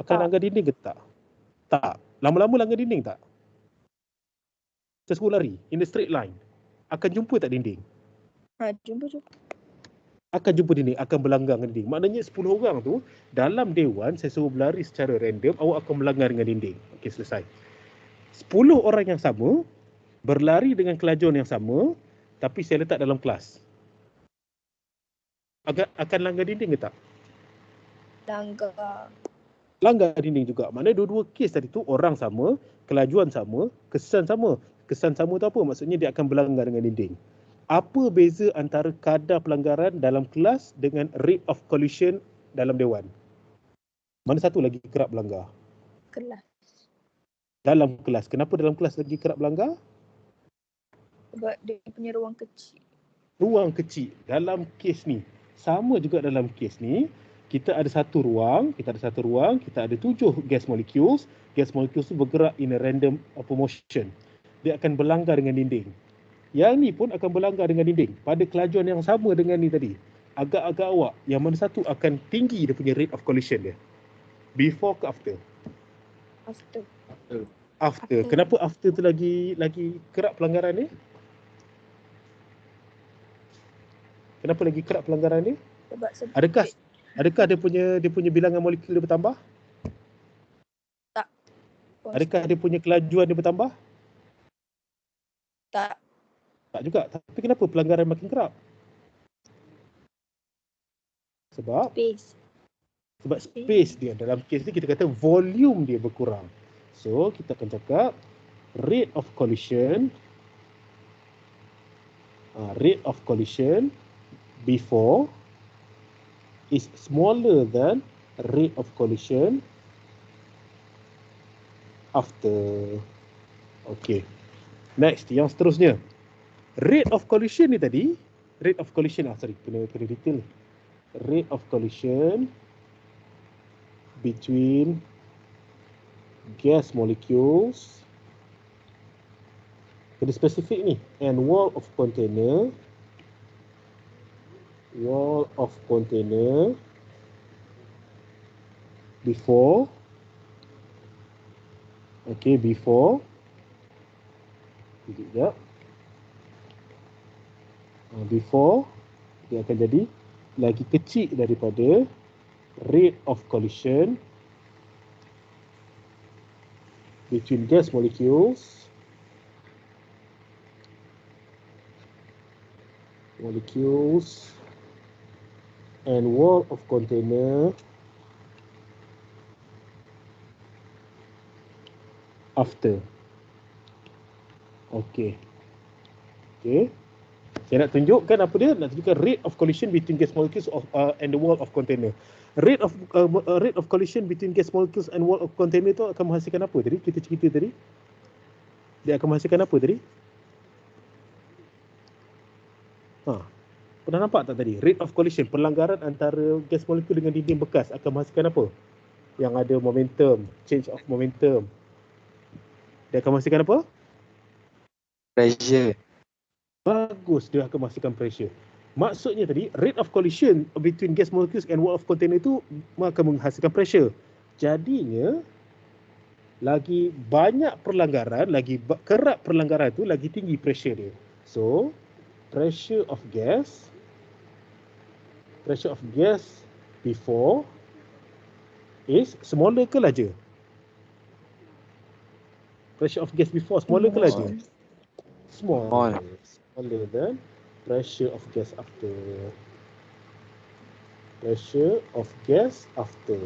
Speaker 1: Akan langgar dinding ke tak? Tak. Lama-lama langgar dinding tak? Saya suruh lari in a straight line, akan jumpa tak dinding?
Speaker 2: Jumpa.
Speaker 1: Akan jumpa dinding, akan berlanggar dengan dinding. Maknanya 10 orang tu dalam dewan saya suruh berlari secara random, awak akan melanggar dengan dinding. Okey, selesai. 10 orang yang sama berlari dengan kelajuan yang sama, tapi saya letak dalam kelas. Akan langgar dinding ke tak? Langgar dinding juga. Maknanya dua-dua kes tadi tu orang sama, kelajuan sama, kesan sama. Kesan sama tu apa? Maksudnya dia akan berlanggar dengan dinding. Apa beza antara kadar pelanggaran dalam kelas dengan rate of collision dalam dewan? Mana satu lagi kerap berlanggar?
Speaker 2: Kelas.
Speaker 1: Dalam kelas. Kenapa dalam kelas lagi kerap berlanggar?
Speaker 2: Sebab dia punya ruang kecil.
Speaker 1: Ruang kecil. Dalam kes ni, sama juga dalam kes ni, kita ada satu ruang, kita ada 7 gas molecules. Gas molecules tu bergerak in a random motion. Dia akan berlanggar dengan dinding. Yang ni pun akan berlanggar dengan dinding pada kelajuan yang sama dengan ni tadi. Agak-agak awak, yang mana satu akan tinggi dia punya rate of collision dia? Before ke after? After. Kenapa after tu lagi kerap pelanggaran ni? Kenapa lagi kerap pelanggaran ni?
Speaker 2: Sebab
Speaker 1: Adakah dia punya bilangan molekul dia bertambah?
Speaker 2: Tak.
Speaker 1: Adakah dia punya kelajuan dia bertambah?
Speaker 2: Tak.
Speaker 1: Tak juga. Tapi kenapa pelanggaran makin kerap? Sebab space dia. Dalam kes ni kita kata volume dia berkurang. So kita akan cakap rate of collision before is smaller than rate of collision after. Okay. Next, yang seterusnya. Rate of collision ni tadi, kena detail ni. Rate of collision between gas molecules, kena spesifik ni, and wall of container before before dia akan jadi lagi kecil daripada rate of collision between gas molecules and wall of container after. Okay. Saya nak tunjukkan apa dia? Nak tunjukkan rate of collision between gas molecules and the wall of container. Rate of collision between gas molecules and wall of container tu akan menghasilkan apa tadi? Kita cerita tadi. Dia akan menghasilkan apa tadi? Pernah nampak tak tadi? Rate of collision, pelanggaran antara gas molekul dengan dinding bekas akan menghasilkan apa? Yang ada momentum, change of momentum. Dia akan menghasilkan apa?
Speaker 4: Pressure.
Speaker 1: Bagus, dia akan menghasilkan pressure. Maksudnya tadi, rate of collision between gas molecules and wall of container itu akan menghasilkan pressure. Jadinya, lagi banyak perlanggaran, lagi kerap perlanggaran itu, lagi tinggi pressure dia. So, pressure of gas before is smaller ke larger? Pressure of gas before smaller ke larger? Smaller than pressure of gas after.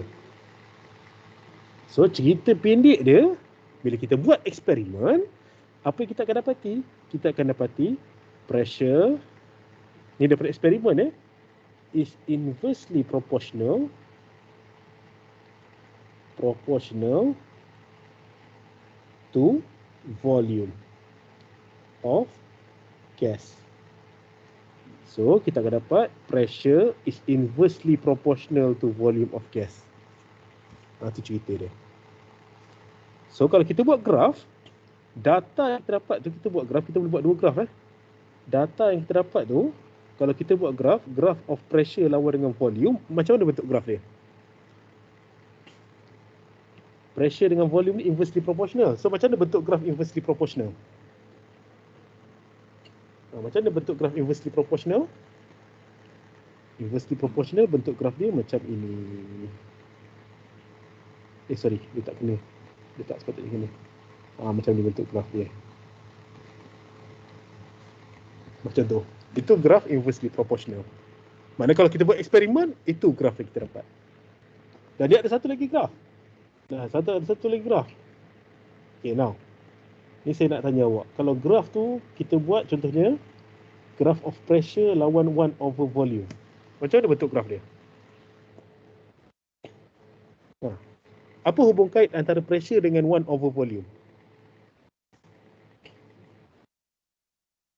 Speaker 1: So cerita pendek dia, bila kita buat eksperimen, apa yang kita akan dapati? Kita akan dapati pressure Ni daripada eksperimen is inversely proportional to volume of gas. So kita akan dapat pressure is inversely proportional to volume of gas. Itu cerita dia. So kalau kita buat graf, data yang kita dapat tu, kita buat graf, kita boleh buat dua graf Data yang kita dapat tu, kalau kita buat graf of pressure lawan dengan volume, macam mana bentuk graf dia? Pressure dengan volume ni inversely proportional. So macam mana bentuk graf inversely proportional? Macam mana bentuk graf inversely proportional? Inversely proportional bentuk graf dia macam ini. Sorry, dia tak kena. Dia tak sepatutnya kena. Macam ni bentuk graf dia. Macam tu. Itu graf inversely proportional. Mana kalau kita buat eksperimen, itu graf yang kita dapat. Dan dia ada satu lagi graf. Ada satu lagi graf. Okay, now. Ni saya nak tanya awak. Kalau graf tu kita buat contohnya graph of pressure lawan 1 over volume. Macam mana bentuk graf dia? Apa hubung kait antara pressure dengan 1 over volume?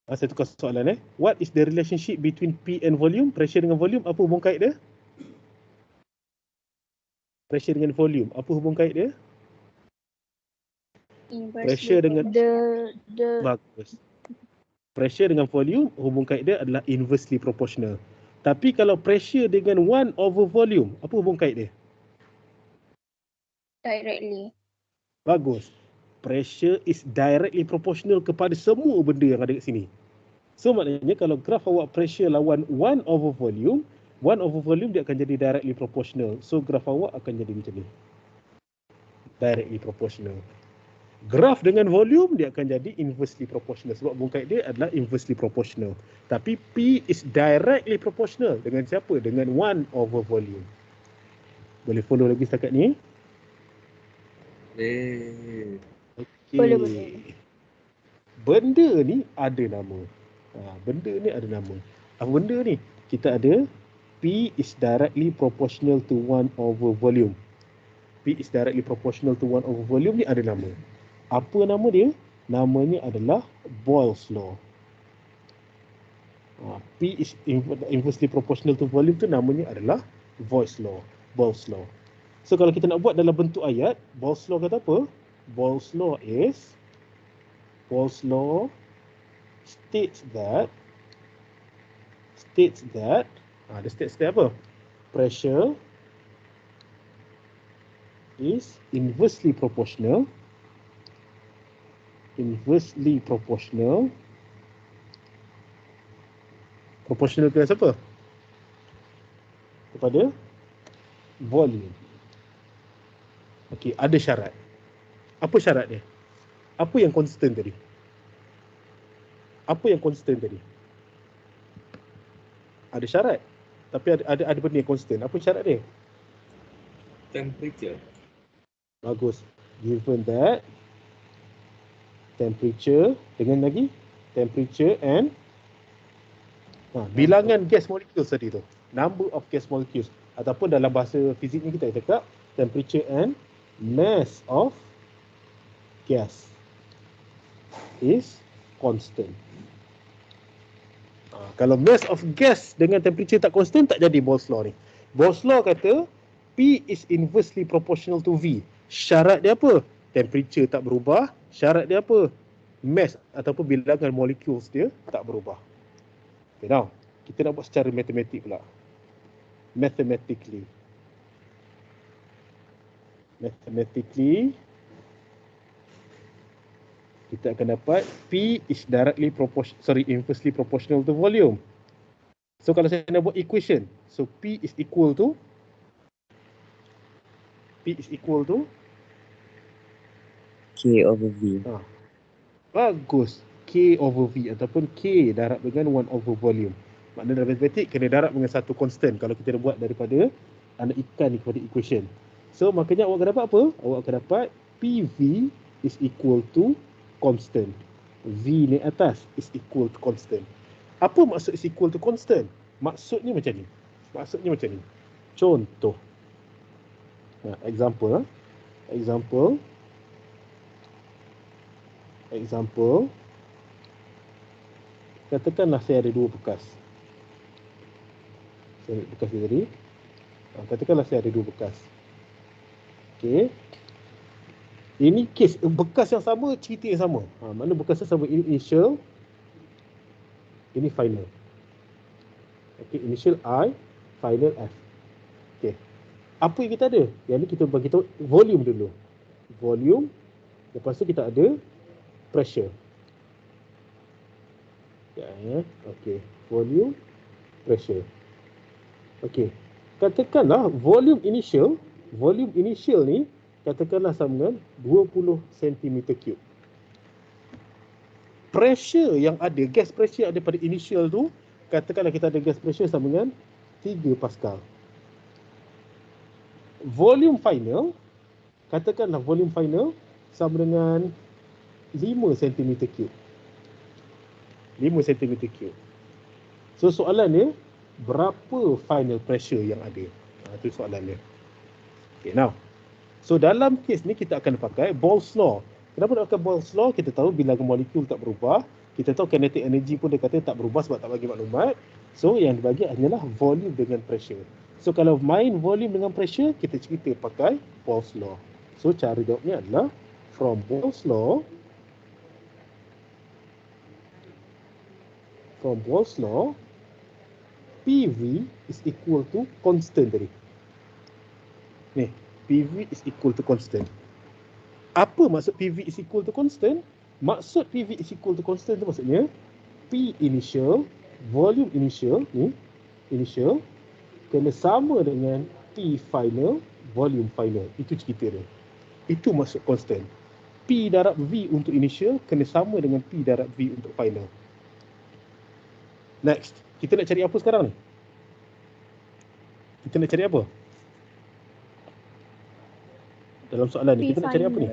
Speaker 1: Saya tukar soalan What is the relationship between P and volume? Pressure dengan volume, apa hubung kait dia? Pressure dengan volume, apa hubung kait dia? Pressure dengan bagus. Pressure dengan volume, hubung kait dia adalah inversely proportional. Tapi kalau pressure dengan 1 over volume, apa hubung kait dia?
Speaker 2: Directly.
Speaker 1: Bagus. Pressure is directly proportional kepada semua benda yang ada kat sini. So maknanya kalau graf awak pressure lawan 1 over volume, 1 over volume dia akan jadi directly proportional. So graf awak akan jadi macam ni. Directly proportional. Graf dengan volume dia akan jadi inversely proportional sebab hubung kait dia adalah inversely proportional. Tapi P is directly proportional dengan siapa? Dengan 1 over volume. Boleh follow lagi setakat ni? Okay.
Speaker 2: Boleh.
Speaker 1: Benda ni ada nama. Benda ni ada nama. Apa benda ni? Kita ada P is directly proportional to 1 over volume. P is directly proportional to 1 over volume ni ada nama. Apa nama dia? Namanya adalah Boyle's law. P is inversely proportional to volume tu namanya adalah Boyle's law. So kalau kita nak buat dalam bentuk ayat, Boyle's law kata apa? Boyle's law states that the states apa? Pressure is inversely proportional kepada siapa? Kepada volume. Okey, ada syarat. Apa syarat dia? Apa yang konstan tadi? Ada syarat. Tapi ada benda yang konstan. Apa syarat dia?
Speaker 3: Temperature.
Speaker 1: Bagus. Given that temperature dengan lagi temperature and bilangan gas molecules tadi tu. Number of gas molecules ataupun dalam bahasa fiziknya kita cakap temperature and mass of gas is constant. Kalau mass of gas dengan temperature tak constant, tak jadi Boyle's law ni. Boyle's law kata P is inversely proportional to V. Syarat dia apa? Temperature tak berubah. Syarat dia apa? Mass ataupun bilangan molecules dia tak berubah. Okay, now kita nak buat secara matematik pula. Mathematically kita akan dapat P is inversely proportional to volume. So kalau saya nak buat equation, so P is equal to
Speaker 4: K over V.
Speaker 1: Bagus. K over V ataupun K darab dengan 1 over volume. Maknanya dalam matematik kena darab dengan satu constant kalau kita buat daripada anak ikan ni kepada equation. So maknanya awak akan dapat apa? Awak akan dapat PV is equal to constant. V ni atas is equal to constant. Apa maksud is equal to constant? Maksudnya macam ni. Contoh. Example. Katakanlah saya ada 2 bekas. Saya ambil bekas ni tadi. Katakanlah saya ada 2 bekas. Okey. Ini kes bekas yang sama, cerita yang sama. Mana bekas yang sama, ini initial, ini final. Okey, initial I, final F. Okey. Apa yang kita ada? Yang ni kita bagi tahu volume dulu. Volume, lepas tu kita ada pressure. Okey, volume, pressure. Okey. Katakanlah volume initial ni katakanlah sama dengan 20 cm3. Pressure yang ada, gas pressure yang ada pada initial tu, katakanlah kita ada gas pressure sama dengan 3 Pascal. Volume final, katakanlah volume final sama dengan 5 cm3. 5 cm3. So soalannya, berapa final pressure yang ada? Itu soalannya. Okay, now. So dalam kes ni kita akan pakai Boyle's law. Kenapa nak pakai Boyle's law? Kita tahu bilangan molekul tak berubah. Kita tahu kinetic energy pun dia kata tak berubah sebab tak bagi maklumat. So yang dibagi hanyalah volume dengan pressure. So kalau main volume dengan pressure, kita cerita pakai Boyle's law. So cara jawabnya adalah from Boyle's law, PV is equal to constant tadi. Ni, PV is equal to constant. Apa maksud PV is equal to constant? Maksud PV is equal to constant tu maksudnya P initial, volume initial, ni, initial, kena sama dengan P final, volume final. Itu cerita dia. Itu maksud constant. P darab V untuk initial kena sama dengan P darab V untuk final. Next, kita nak cari apa sekarang ni? Kita nak cari apa? Dalam soalan ni, kita nak cari apa ni?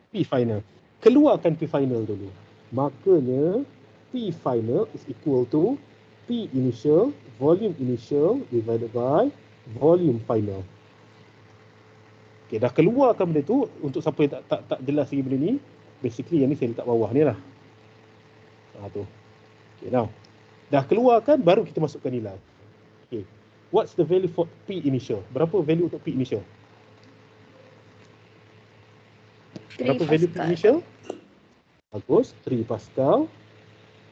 Speaker 1: P final. Keluarkan P final dulu. Makanya, P final is equal to P initial, volume initial divided by volume final. Okay, dah keluarkan benda tu. Untuk siapa yang tak jelas lagi benda ni, basically yang ni saya letak bawah ni lah. Tu. Okay, now. Dah keluarkan, baru kita masukkan nilai. Okay. What's the value for P initial? Berapa value untuk P initial? Berapa value P initial? Bagus, 3 Pascal.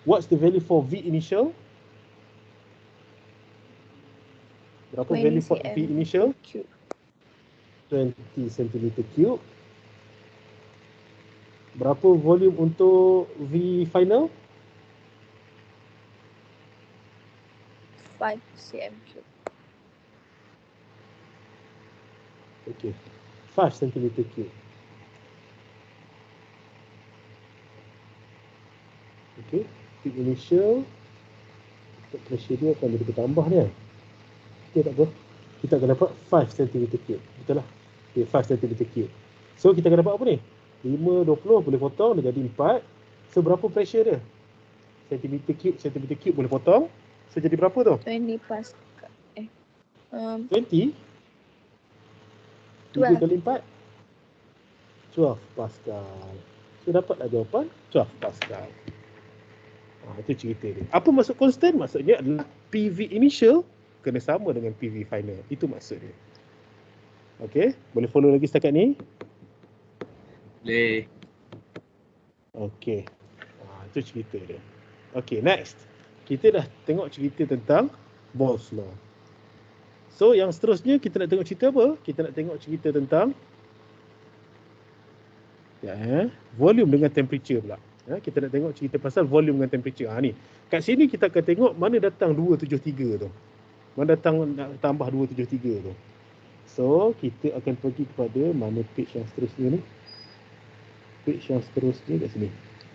Speaker 1: What's the value for V initial? Berapa value for V initial? 20 cm3. Berapa volume untuk V final?
Speaker 2: 5 cm3.
Speaker 1: Okay, 5 cm3. Okay, P initial, pressure dia akan lebih bertambah ni kan. Okay, tak apa. Kita akan dapat 5 cm3. Betul lah. Okay, 5 cm3. So, kita akan dapat apa ni? 5, 20 boleh potong, dia jadi 4. So, berapa pressure dia? cm3 boleh potong. So, jadi berapa tu?
Speaker 2: 20 Pascal.
Speaker 1: 20? 3 kali 4? 12 Pascal. So, dapatlah jawapan 12 Pascal. Itu cerita dia. Apa maksud constant? Maksudnya adalah PV initial kena sama dengan PV final. Itu maksud dia. Okay, boleh follow lagi setakat ni?
Speaker 3: Boleh.
Speaker 1: Okay, itu cerita dia. Okay, next. Kita dah tengok cerita tentang Boyle's law. So, yang seterusnya kita nak tengok cerita apa? Kita nak tengok cerita tentang volume dengan temperature pula. Kita nak tengok cerita pasal volume dengan temperature. Ni. Kat sini kita akan tengok mana datang 273 tu. Mana datang nak tambah 273 tu. So, kita akan pergi kepada mana page yang seterusnya ni. Page yang seterusnya kat sini.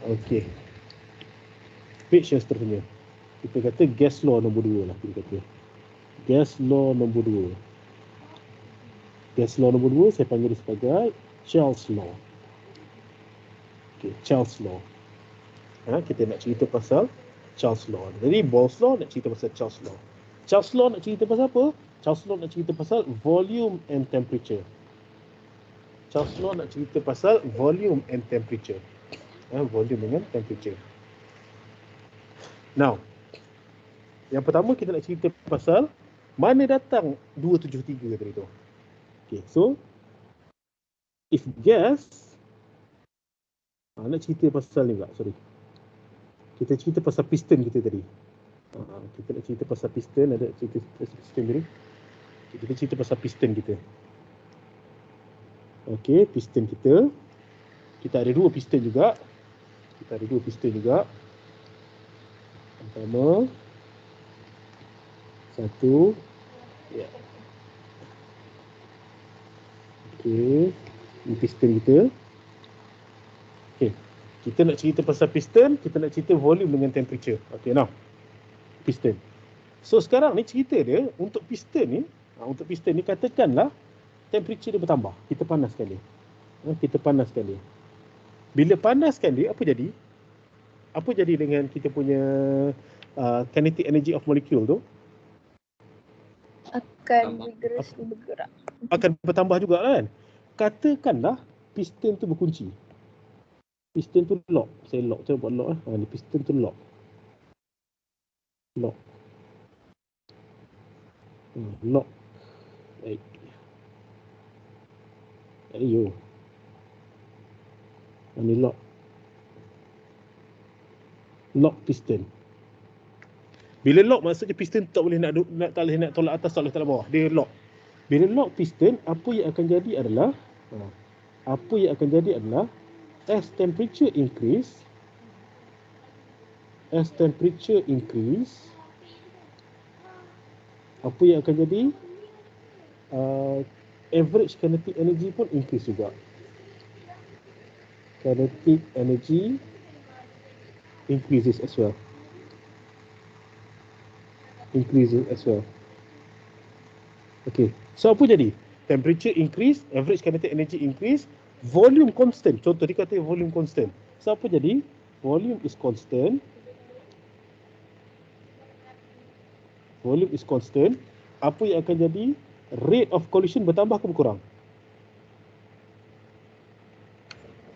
Speaker 1: Okey. Page yang seterusnya. Kita kata gas law nombor 2 lah. Kita kata. Gas law nombor 2. Gas law nombor 2 saya panggil dia sebagai Charles law. Okey, Charles law. Kita nak cerita pasal Charles Law. Jadi Boyle's Law nak cerita pasal Charles Law. Charles Law nak cerita pasal apa? Charles Law nak cerita pasal volume and temperature. Charles Law nak cerita pasal volume and temperature. Volume dengan temperature. Now, yang pertama kita nak cerita pasal mana datang 273 tadi tu. Okay, so if gas, nak cerita pasal ni pula, sorry. Kita cerita pasal piston kita tadi. Kita nak cerita pasal piston, ada cerita pasal piston tadi. Kita cerita pasal piston kita. Okey, piston kita. Kita ada dua piston juga. Pertama, satu. Ya. Okey, ini piston kita. Okey. Kita nak cerita pasal piston, kita nak cerita volume dengan temperature. Okey, now. Piston. So sekarang ni cerita dia untuk piston ni katakanlah temperature dia bertambah. Kita panaskan dia. Bila panaskan dia, apa jadi? Apa jadi dengan kita punya kinetic energy of molecule tu?
Speaker 2: Akan vigorously bergerak.
Speaker 1: Akan bertambah juga kan? Katakanlah piston tu berkunci. Piston tu lock. Saya buat lock . Ni piston tu lock. Lock. Baik. Ayo. Ini lock. Lock piston. Bila lock maksudnya piston tak boleh nak tolak atas, tak boleh tolak bawah. Dia lock. Bila lock piston, apa yang akan jadi adalah as temperature increase, apa yang akan jadi? Average kinetic energy pun increase juga. Kinetic energy increases as well. Okay, so apa jadi? Temperature increase, average kinetic energy increase, volume constant. Contoh dia kata volume constant. So apa jadi? Volume is constant. Apa yang akan jadi? Rate of collision bertambah ke berkurang?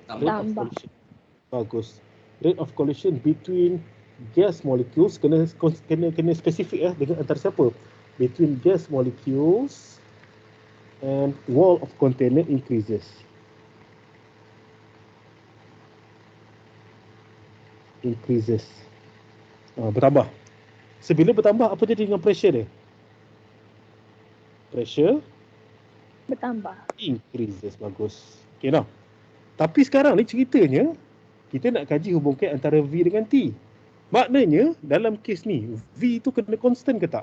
Speaker 2: Tambah.
Speaker 1: Bagus. Rate of collision between gas molecules kena spesifik dengan antara siapa? Between gas molecules and wall of container increases. Bertambah. Sebila bertambah, apa jadi dengan pressure dia? Pressure
Speaker 2: Bertambah.
Speaker 1: increases. Bagus. Okay, now. Tapi sekarang ni ceritanya kita nak kaji hubungkan antara V dengan T. Maknanya dalam kes ni V tu kena constant ke tak?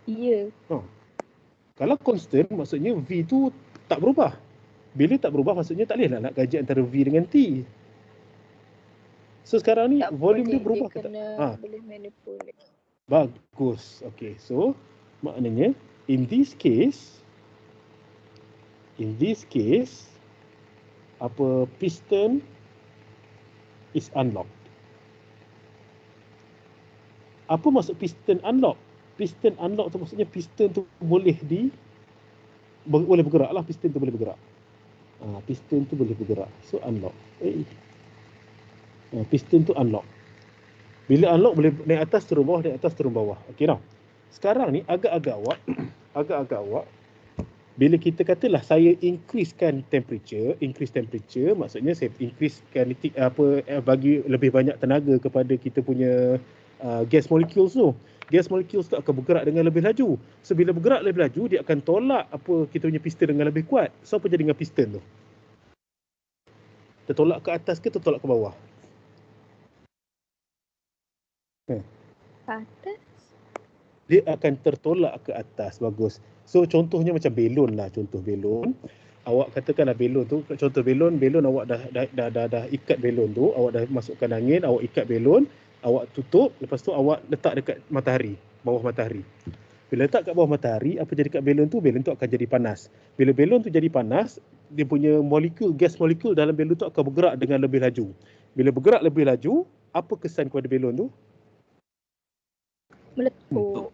Speaker 2: Ya.
Speaker 1: Kalau constant maksudnya V tu tak berubah. Bila tak berubah maksudnya tak boleh nak kaji antara V dengan T. So sekarang ni
Speaker 2: Tak
Speaker 1: volume dia
Speaker 2: boleh,
Speaker 1: berubah
Speaker 2: dia
Speaker 1: ke tak?
Speaker 2: kena boleh manipulate.
Speaker 1: Bagus. Okay, so maknanya in this case piston is unlocked. Apa maksud piston unlock? Piston unlock tu maksudnya piston tu boleh bergerak lah. Piston tu boleh bergerak. Piston tu boleh bergerak. So unlock. Piston tu unlock. Bila unlock boleh naik atas turun bawah, naik atas turun bawah. Okey, now. Sekarang ni agak-agak awak bila kita katalah saya increase temperature, maksudnya saya increase kinetic bagi lebih banyak tenaga kepada kita punya gas molecules tu. Gas molecules tu akan bergerak dengan lebih laju. So bila bergerak lebih laju, dia akan tolak kita punya piston dengan lebih kuat. So apa jadi dengan piston tu? Tertolak ke atas ke tertolak ke bawah?
Speaker 2: Atas.
Speaker 1: Dia akan tertolak ke atas. Bagus. So contohnya macam belon lah. Contoh belon. Awak katakanlah belon tu. Contoh belon awak dah ikat belon tu. Awak dah masukkan angin. Awak ikat belon. Awak tutup. Lepas tu awak letak dekat matahari. Bawah matahari. Bila letak kat bawah matahari, apa jadi kat belon tu? Belon tu akan jadi panas. Bila belon tu jadi panas, dia punya gas molekul dalam belon tu akan bergerak dengan lebih laju. Bila bergerak lebih laju, apa kesan kepada belon tu?
Speaker 2: Meletup.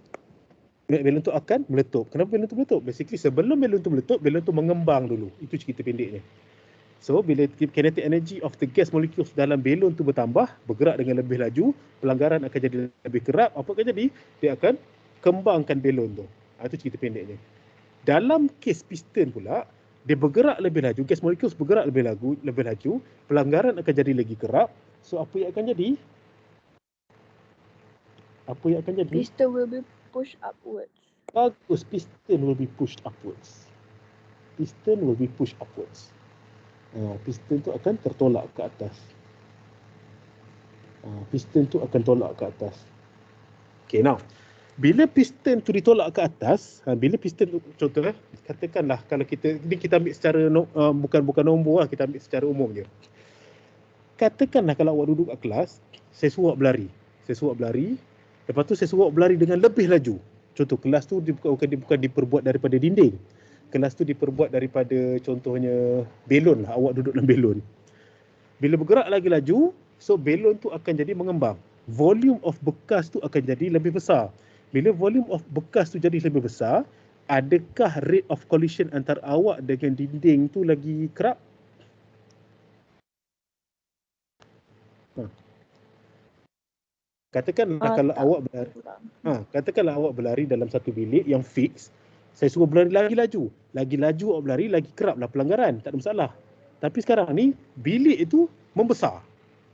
Speaker 1: Belon tu akan meletup. Kenapa belon tu meletup? Basically sebelum belon tu meletup, belon tu mengembang dulu. Itu cerita pendeknya. So, bila kinetic energy of the gas molecules dalam belon tu bertambah, bergerak dengan lebih laju, pelanggaran akan jadi lebih kerap. Apa akan jadi? Dia akan kembangkan belon tu. Itu cerita pendeknya. Dalam kes piston pula, dia bergerak lebih laju, gas molecules bergerak lebih laju, pelanggaran akan jadi lagi kerap. So, apa yang akan jadi? Apa yang akan jadi?
Speaker 2: Piston will be pushed upwards.
Speaker 1: Bagus, piston will be pushed upwards. Piston will be pushed upwards. Piston tu akan tertolak ke atas. Piston tu akan tolak ke atas. Okay, now. Bila piston tu ditolak ke atas, bila piston tu, contoh katakanlah kalau kita ambil secara bukan nombor lah, kita ambil secara umum je. Katakanlah kalau awak duduk kat kelas, saya suruh awak berlari. Lepas tu saya suruh awak berlari dengan lebih laju. Contoh kelas tu bukan diperbuat daripada dinding. Kelas tu diperbuat daripada contohnya belon lah, awak duduk dalam belon. Bila bergerak lagi laju, so belon tu akan jadi mengembang. Volume of bekas tu akan jadi lebih besar. Bila volume of bekas tu jadi lebih besar, adakah rate of collision antara awak dengan dinding tu lagi kerap? Katakanlah kalau awak berlari, katakanlah awak berlari dalam satu bilik yang fix, saya suruh berlari lagi laju awak berlari, lagi kerap lah pelanggaran, tak ada masalah. Tapi sekarang ni, bilik itu membesar.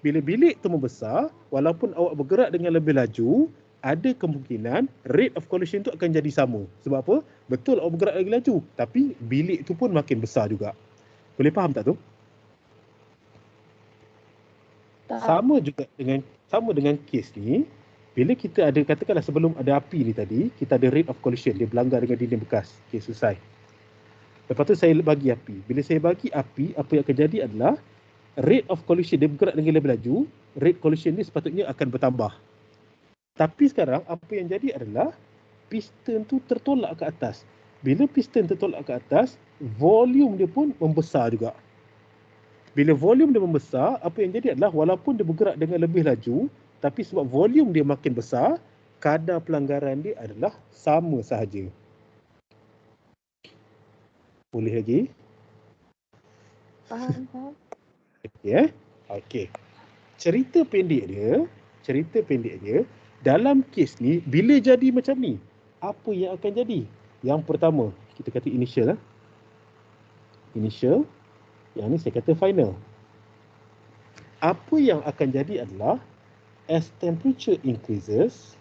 Speaker 1: Bila bilik itu membesar, walaupun awak bergerak dengan lebih laju, ada kemungkinan rate of collision tu akan jadi sama. Sebab apa? Betul awak bergerak lagi laju, tapi bilik itu pun makin besar juga. Boleh faham tak tu? Sama dengan kes ni, bila kita ada, katakanlah sebelum ada api ni tadi, kita ada rate of collision, dia berlanggar dengan dinding bekas. Okay, selesai. Lepas tu saya bagi api. Bila saya bagi api, apa yang akan jadi adalah rate of collision dia bergerak dengan lebih laju, rate collision ni sepatutnya akan bertambah. Tapi sekarang apa yang jadi adalah piston tu tertolak ke atas. Bila piston tertolak ke atas, volume dia pun membesar juga. Bila volume dia membesar, apa yang jadi adalah walaupun dia bergerak dengan lebih laju, tapi sebab volume dia makin besar, kadar pelanggaran dia adalah sama sahaja. Boleh lagi?
Speaker 2: Faham.
Speaker 1: Okay. Okey. Cerita pendek dia, dalam kes ni, bila jadi macam ni, apa yang akan jadi? Yang pertama, kita kata initial. Initial. Yang ni saya kata final. Apa yang akan jadi adalah, as temperature increases,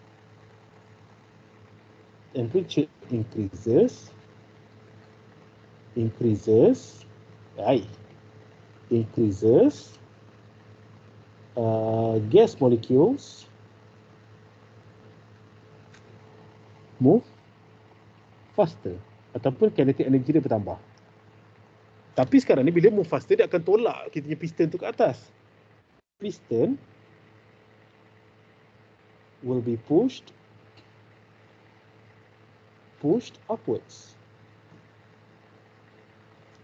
Speaker 1: gas molecules move faster ataupun kinetic energy dia bertambah. Tapi sekarang ni bila move faster, dia akan tolak kita punya piston tu ke atas. Piston will be pushed upwards.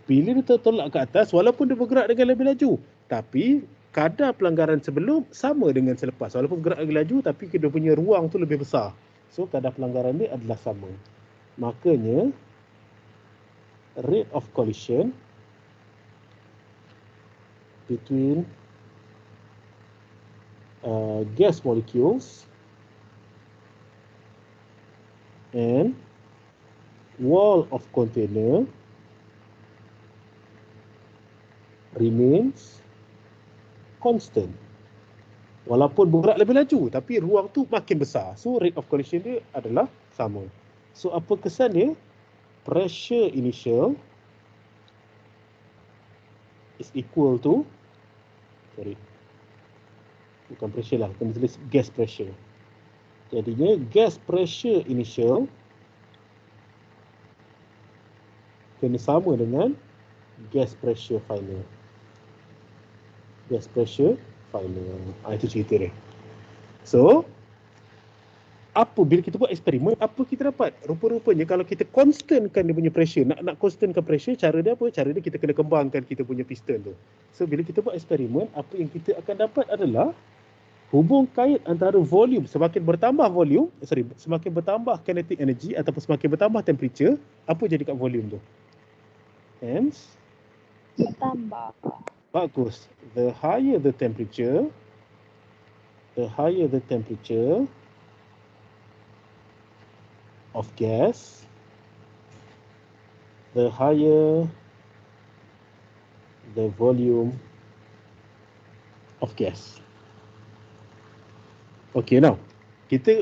Speaker 1: Bila dia tertolak ke atas, walaupun dia bergerak dengan lebih laju, tapi kadar pelanggaran sebelum sama dengan selepas. Walaupun bergerak lagi laju, tapi dia punya ruang tu lebih besar. So, kadar pelanggaran dia adalah sama. Makanya, rate of collision between gas molecules and wall of container remains constant. Walaupun bergerak lebih laju, tapi ruang tu makin besar. So, rate of collision dia adalah sama. So, apa kesan dia? Pressure initial is equal to, bukan pressure lah, kita tulis gas pressure. Jadinya, gas pressure initial kena sama dengan gas pressure final. Gas pressure final. Itu cerita dia. So, Apa bila kita buat eksperimen, apa kita dapat? Rupa-rupanya kalau kita constantkan dia punya pressure, nak constantkan pressure, cara dia apa? Cara dia kita kena kembangkan kita punya piston tu. So bila kita buat eksperimen, apa yang kita akan dapat adalah hubung kait antara volume, semakin bertambah volume, semakin bertambah kinetic energy ataupun semakin bertambah temperature, apa jadi kat volume tu? Hence,
Speaker 2: Bertambah.
Speaker 1: bagus. The higher the temperature of gas, the higher the volume of gas. Okay, now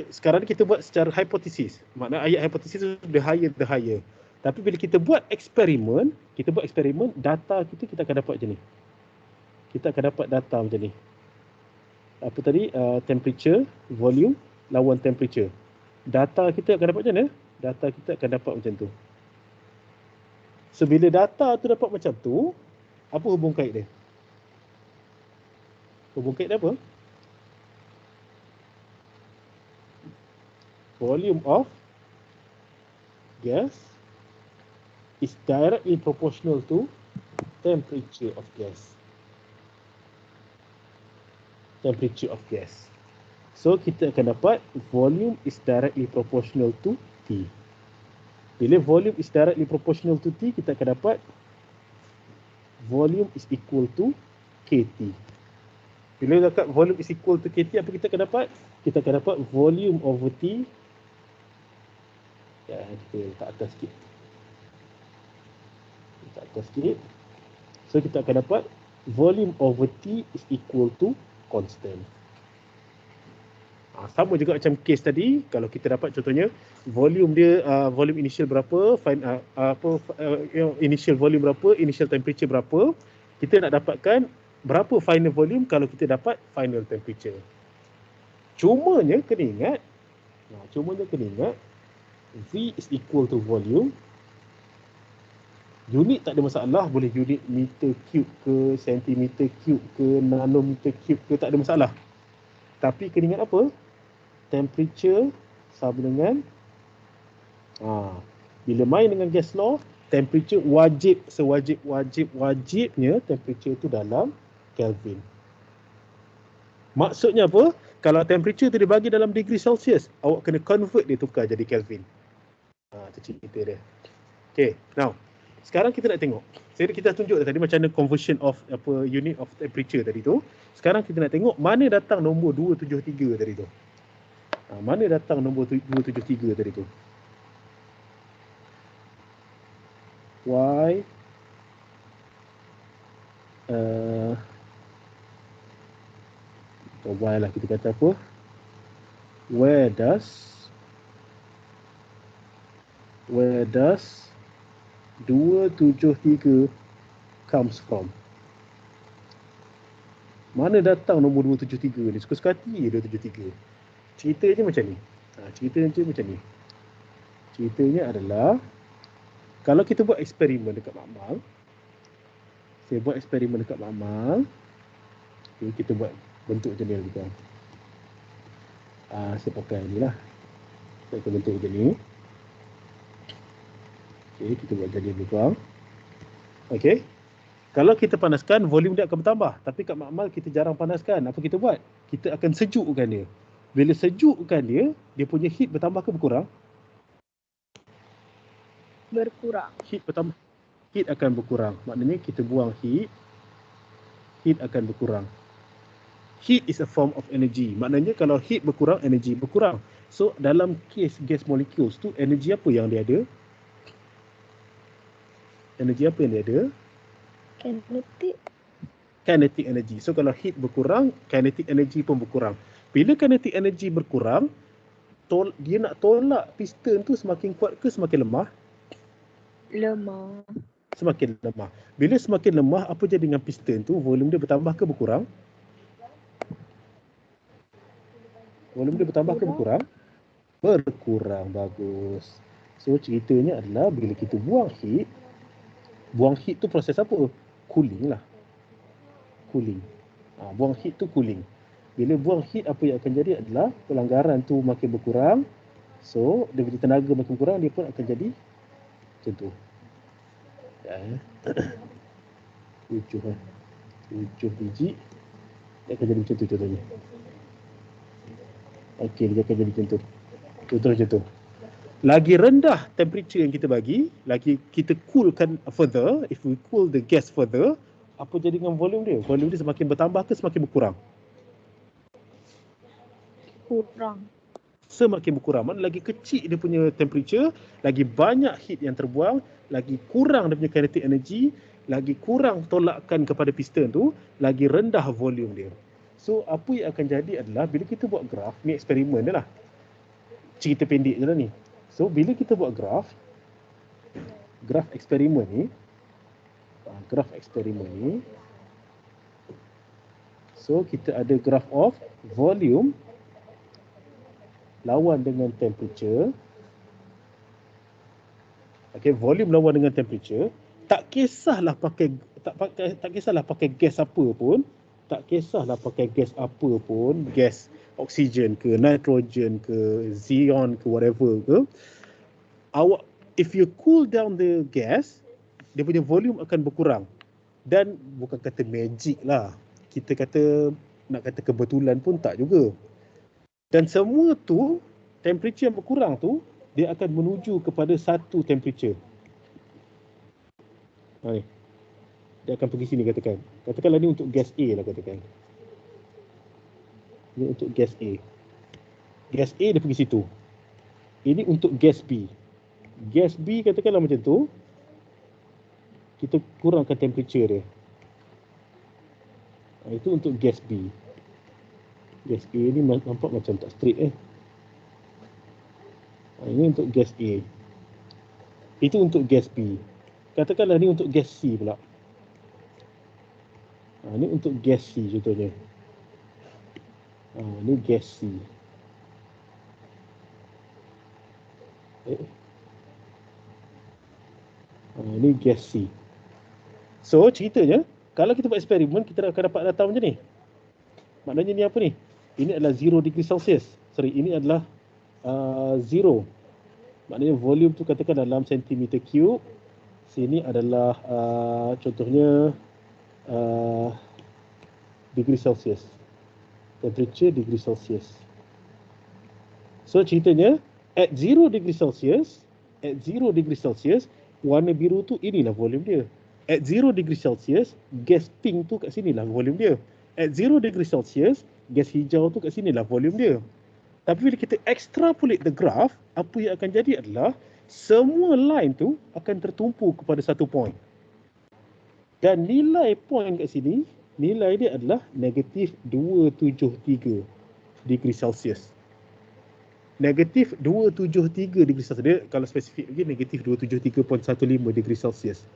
Speaker 1: sekarang kita buat secara hipotesis. Makna ayat hipotesis tu the higher. Tapi bila kita buat eksperimen, data kita akan dapat macam ni. Kita akan dapat data macam ni. Apa tadi? Temperature, volume lawan temperature. Data kita akan dapat macam mana? Data kita akan dapat macam tu. So bila data tu dapat macam tu, apa hubung kait dia? Hubung kait dia apa? Volume of gas is directly proportional to temperature of gas. Temperature of gas. So kita akan dapat volume is directly proportional to T. Bila volume is directly proportional to T, kita akan dapat volume is equal to KT. Bila dekat volume is equal to KT, apa kita akan dapat? Kita akan dapat volume over T. Ya, kita letak atas sikit. So kita akan dapat volume over T is equal to constant. Sama juga macam case tadi, kalau kita dapat contohnya volume dia volume initial berapa, initial volume berapa, initial temperature berapa, kita nak dapatkan berapa final volume kalau kita dapat final temperature. Cumanya kena ingat V is equal to volume. Unit tak ada masalah, boleh unit meter cube ke, sentimeter cube ke, nanometer cube ke, tak ada masalah. Tapi kena ingat apa? Temperature sama dengan bila main dengan gas law, temperature sewajib-wajibnya temperature tu dalam Kelvin. Maksudnya apa? Kalau temperature tu dibagi dalam degree Celsius, awak kena convert dia tukar jadi Kelvin. Itu cerita dia. Okay, now sekarang kita nak tengok. Kita tunjuk tadi macam mana conversion of unit of temperature tadi tu. Sekarang kita nak tengok mana datang nombor 273 tadi tu. Mana datang nombor 273 tadi tu? Why why lah kita kata apa? Where does 273 comes from? Mana datang nombor 273 ni? Suka-suka hati 273. Ceritanya macam ni. Ceritanya adalah kalau kita buat eksperimen dekat makmal. Saya buat eksperimen dekat makmal. Okay, kita buat bentuk macam ni juga. Saya pakai ni lah. Saya akan bentuk macam ni. Okay, kita buat jadi lebih kurang. Okay. Kalau kita panaskan, volume dia akan bertambah. Tapi kat makmal kita jarang panaskan. Apa kita buat? Kita akan sejukkan dia. Bila sejukkan dia, dia punya heat bertambah ke berkurang?
Speaker 2: Berkurang.
Speaker 1: Heat bertambah. Heat akan berkurang. Maknanya kita buang heat akan berkurang. Heat is a form of energy. Maknanya kalau heat berkurang, energy berkurang. So dalam case gas molecules tu, energy apa yang dia ada? Energy apa yang dia ada? Kinetic energy. So kalau heat berkurang, kinetic energy pun berkurang. Bila kinetic energy berkurang, dia nak tolak piston tu semakin kuat ke semakin lemah?
Speaker 2: Lemah.
Speaker 1: Semakin lemah. Bila semakin lemah, apa jadi dengan piston tu? Volume dia bertambah ke berkurang? Volume dia bertambah ke berkurang? Berkurang. Bagus. So ceritanya adalah bila kita buang heat tu proses apa? Cooling lah. Buang heat tu cooling. Bila buang heat, apa yang akan jadi adalah pelanggaran tu makin berkurang. So, daripada tenaga makin berkurang, dia pun akan jadi macam tu. Ya. 7 biji. Dia akan jadi macam tu contohnya. Okey, dia akan jadi macam tu. Contoh macam tu. Lagi rendah temperature yang kita bagi, lagi kita coolkan further, if we cool the gas further, apa jadi dengan volume dia? Volume dia semakin bertambah ke semakin berkurang?
Speaker 2: Kurang.
Speaker 1: Semakin berkurang. Mana lagi kecil dia punya temperature, lagi banyak heat yang terbuang, lagi kurang dia punya kinetic energy, lagi kurang tolakan kepada piston tu, lagi rendah volume dia. So, apa yang akan jadi adalah bila kita buat graf, ni eksperimen dia lah. Cerita pendek je lah ni. So, bila kita buat graf eksperimen ni, so kita ada graph of volume lawan dengan temperature. Okay, volume lawan dengan temperature. Tak kisahlah pakai gas apa pun, gas oksigen ke, nitrogen ke, xenon ke, whatever ke. If you cool down the gas, dia punya volume akan berkurang. Dan bukan kata magic lah. Kita kata, nak kata kebetulan pun tak juga. Dan semua tu, temperature yang berkurang tu, dia akan menuju kepada satu temperature. Dia akan pergi sini katakan. Katakanlah ni untuk gas A lah katakan. Ini untuk gas A. Gas A dia pergi situ. Ini untuk gas B. Gas B katakanlah macam tu. Kita kurangkan temperature dia. Itu untuk gas B. Gas A ni nampak macam tak straight Ini untuk gas A. Itu untuk gas B. Katakanlah ni untuk gas C pula. Ni untuk gas C contohnya. Ni gas C. Ni gas C. So ceritanya, kalau kita buat eksperimen, kita akan dapat data macam ni. Maknanya ni apa ni? Ini adalah 0 degree Celsius. Ini adalah 0. Maknanya volume tu katakan dalam centimeter cube. Sini adalah contohnya degree Celsius. Temperature degree Celsius. So ceritanya, at 0 degree Celsius, warna biru tu inilah volume dia. At 0 degree Celsius, gas pink tu kat sinilah volume dia. At 0 degree Celsius, gas hijau tu kat sinilah volume dia. Tapi bila kita extrapolate the graph, apa yang akan jadi adalah semua line tu akan tertumpu kepada satu point. Dan nilai point kat sini, nilai dia adalah negatif 273 degree Celsius. Negatif 273 degree Celsius. Dia kalau spesifik lagi, negatif 273.15 degree Celsius.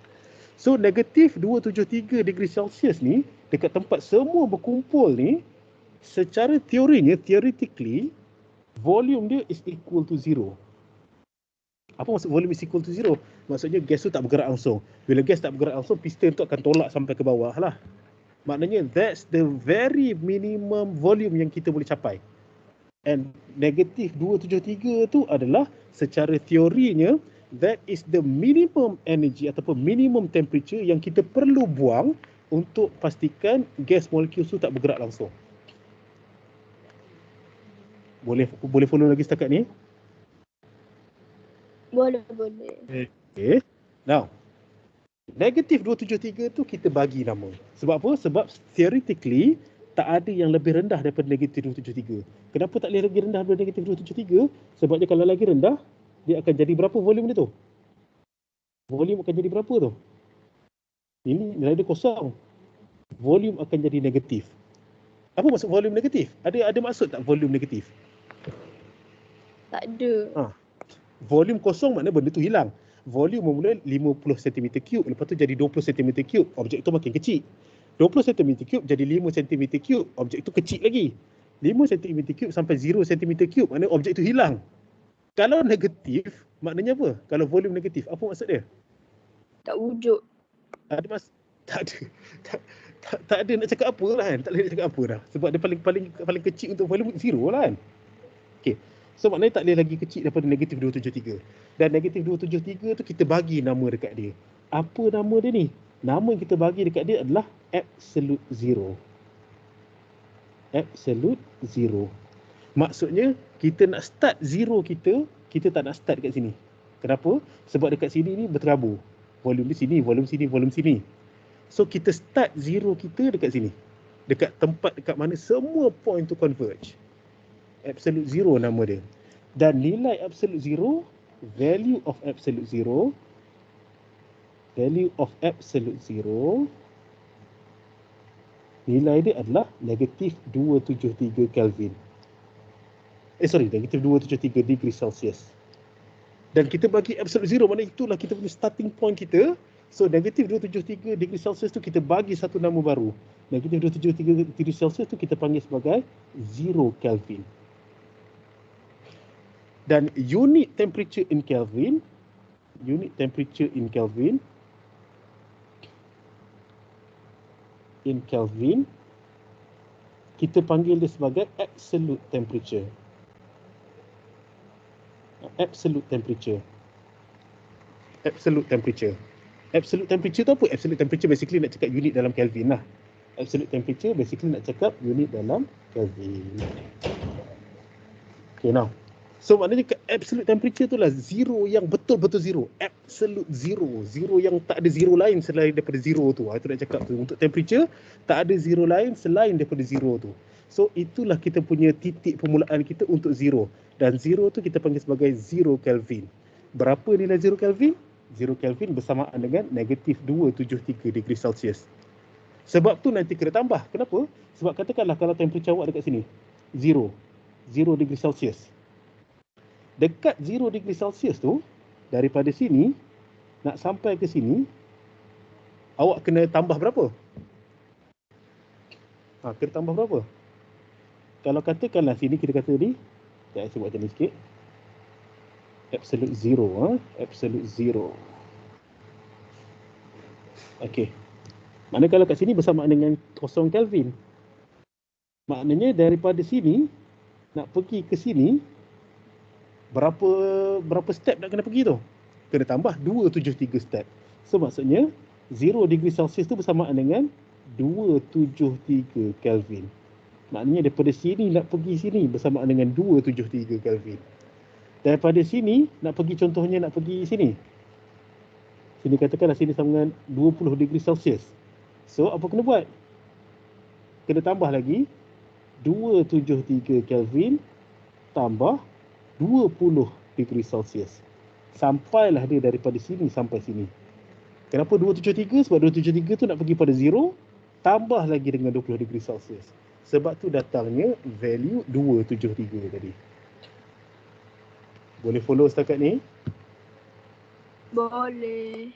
Speaker 1: So, negatif 273 degree Celsius ni, dekat tempat semua berkumpul ni, secara teorinya, theoretically, volume dia is equal to 0. Apa maksud volume is equal to 0? Maksudnya gas tu tak bergerak langsung. Bila gas tak bergerak langsung, piston tu akan tolak sampai ke bawah lah. Maknanya that's the very minimum volume yang kita boleh capai. And negatif 273 tu adalah secara teorinya, that is the minimum energy ataupun minimum temperature yang kita perlu buang untuk pastikan gas molekul tu tak bergerak langsung. Boleh follow lagi setakat ni?
Speaker 2: Boleh.
Speaker 1: Okay. Now, negatif 273 tu kita bagi nama. Sebab apa? Sebab theoretically tak ada yang lebih rendah daripada negatif 273. Kenapa tak boleh lagi rendah daripada negatif 273? Sebabnya kalau lagi rendah, dia akan jadi berapa volume dia tu? Volume akan jadi berapa tu? Ini nilai dia kosong. Volume akan jadi negatif. Apa maksud volume negatif? Ada maksud tak volume negatif?
Speaker 2: Tak ada.
Speaker 1: Volume kosong maknanya benda tu hilang. Volume bermula 50 cm3, lepas tu jadi 20 cm3, objek tu makin kecil. 20 cm3 jadi 5 cm3, objek tu kecil lagi. 5 cm3 sampai 0 cm3, maknanya objek tu hilang. Kalau negatif, maknanya apa? Kalau volume negatif, apa maksud dia?
Speaker 2: Tak wujud.
Speaker 1: Tak ada tak ada nak cakap apa lah kan. Tak boleh nak cakap apa dah. Sebab dia paling kecil untuk volume zero lah kan. Okay. So maknanya tak boleh lagi kecil daripada negatif 273. Dan negatif 273 tu kita bagi nama dekat dia. Apa nama dia ni? Nama yang kita bagi dekat dia adalah absolute zero. Absolute zero. Maksudnya kita nak start zero kita tak nak start dekat sini. Kenapa? Sebab dekat sini ni berterabur. Volume di sini, volume sini, volume sini. So kita start zero kita dekat sini. Dekat tempat dekat mana semua point tu converge. Absolute zero nama dia. Dan nilai absolute zero, value of absolute zero nilai dia adalah negatif 273 Kelvin. Negatif 273 degree Celsius. Dan kita bagi absolute zero, maknanya itulah kita punya starting point kita. So negatif 273 degree Celsius tu kita bagi satu nama baru. Negatif 273 degree Celsius tu kita panggil sebagai 0 Kelvin. Dan unit temperature in Kelvin kita panggil dia sebagai absolute temperature. Absolute temperature tu apa? Absolute temperature basically nak cakap unit dalam Kelvin lah. Absolute temperature basically nak cakap unit dalam Kelvin. Okay, now. So maknanya absolute temperature tu lah zero yang betul-betul zero. Absolute zero. Zero yang tak ada zero lain selain daripada zero tu. Itu nak cakap tu. Untuk temperature, tak ada zero lain selain daripada zero tu. So itulah kita punya titik permulaan kita untuk zero. Dan zero tu kita panggil sebagai 0 Kelvin. Berapa nilai 0 Kelvin? 0 Kelvin bersamaan dengan negatif 273 degree Celsius. Sebab tu nanti kena tambah. Kenapa? Sebab katakanlah kalau temperature awak dekat sini. 0 degree Celsius. Dekat 0 degree Celsius tu, daripada sini, nak sampai ke sini, awak kena tambah berapa? Kena tambah berapa? Kalau katakanlah sini kita kata ni, saya buat macam ni sikit. Absolute zero. Absolute zero. Okey. Maknanya kalau kat sini bersamaan dengan 0 Kelvin. Maknanya daripada sini, nak pergi ke sini, berapa step nak kena pergi tu? Kena tambah 273 step. So maksudnya 0 degree Celsius tu bersamaan dengan 273 Kelvin. Maknanya daripada sini nak pergi sini bersamaan dengan 273 Kelvin. Daripada sini nak pergi, contohnya nak pergi sini. Sini katakanlah sini sama dengan 20 degree Celsius. So apa kena buat? Kena tambah lagi 273 Kelvin tambah 20 degree Celsius. Sampailah dia daripada sini sampai sini. Kenapa 273? Sebab 273 tu nak pergi pada 0, tambah lagi dengan 20 degree Celsius. Sebab tu datangnya value 273 tadi. Boleh follow setakat ni?
Speaker 2: Boleh.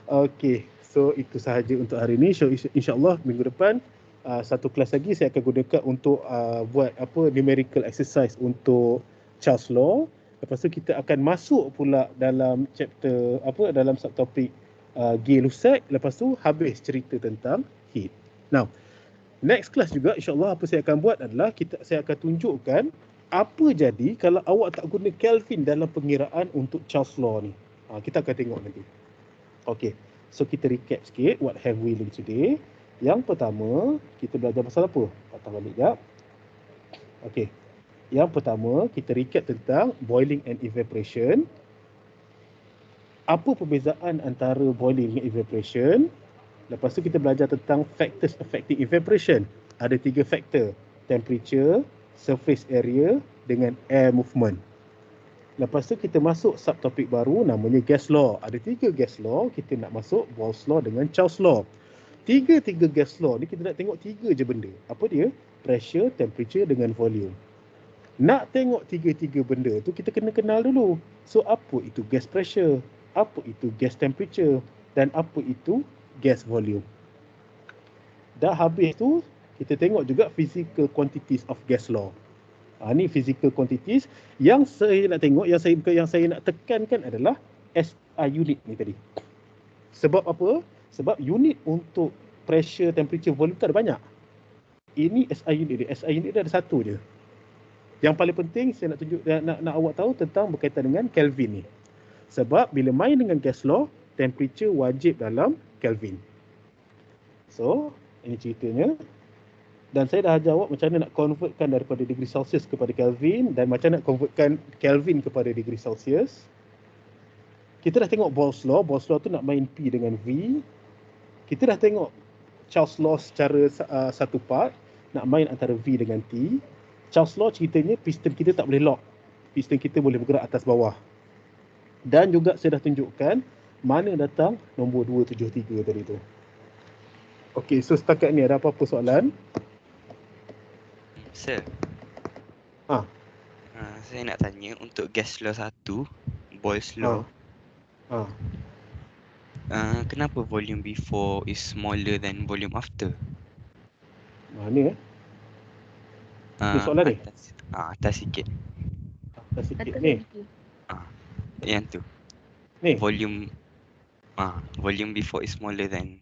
Speaker 1: Okay, so itu sahaja untuk hari ni. So insyaAllah minggu depan satu kelas lagi saya akan gunakan untuk buat numerical exercise untuk Charles Law. Lepas tu kita akan masuk pula dalam chapter dalam subtopik Gay-Lussac. Lepas tu habis cerita tentang heat. Now, next class juga insyaAllah apa saya akan buat adalah saya akan tunjukkan apa jadi kalau awak tak guna Kelvin dalam pengiraan untuk Charles Law ni. Kita akan tengok nanti. Okay, so kita recap sikit what have we learned today. Yang pertama, kita belajar pasal apa? Patah balik sekejap. Okay. Yang pertama, kita recap tentang boiling and evaporation. Apa perbezaan antara boiling dan evaporation? Lepas tu kita belajar tentang factors affecting evaporation. Ada 3 faktor. Temperature, surface area dengan air movement. Lepas tu kita masuk subtopik baru namanya gas law. Ada 3 gas law. Kita nak masuk Boyle's law dengan Charles law. Tiga gas law ni kita nak tengok 3 je benda. Apa dia? Pressure, temperature dengan volume. Nak tengok 3 benda tu kita kena kenal dulu. So apa itu gas pressure? Apa itu gas temperature? Dan apa itu gas volume? Dah habis tu kita tengok juga physical quantities of gas law. Ni physical quantities yang saya nak tengok, yang saya nak tekankan adalah SI unit ni tadi. Sebab apa? Sebab unit untuk pressure, temperature, volume tu ada banyak. Ini SI unit dia. SI unit dia ada satu je. Yang paling penting saya nak tunjuk, nak awak tahu tentang berkaitan dengan Kelvin ni. Sebab bila main dengan gas law, temperature wajib dalam Kelvin. So, ini ceritanya. Dan saya dah ajar awak macam mana nak convertkan daripada degree Celsius kepada Kelvin dan macam mana nak convertkan Kelvin kepada degree Celsius. Kita dah tengok Boyle's law. Boyle's law tu nak main P dengan V. Kita dah tengok Charles law secara satu part, nak main antara V dengan T. Charles law ceritanya piston kita tak boleh lock. Piston kita boleh bergerak atas bawah. Dan juga saya dah tunjukkan mana datang nombor 273 tadi tu. Okey, so setakat ni ada apa-apa soalan?
Speaker 5: Sir.
Speaker 1: Ah.
Speaker 5: Saya nak tanya untuk gas law 1, Boyle's law. Kenapa volume before is smaller than volume after?
Speaker 1: Mana ni soalan ni?
Speaker 5: Atas sikit.
Speaker 1: Atas sikit
Speaker 2: Atas
Speaker 1: ni.
Speaker 2: lagi.
Speaker 5: Yang tu.
Speaker 1: Ni.
Speaker 5: Volume before is smaller than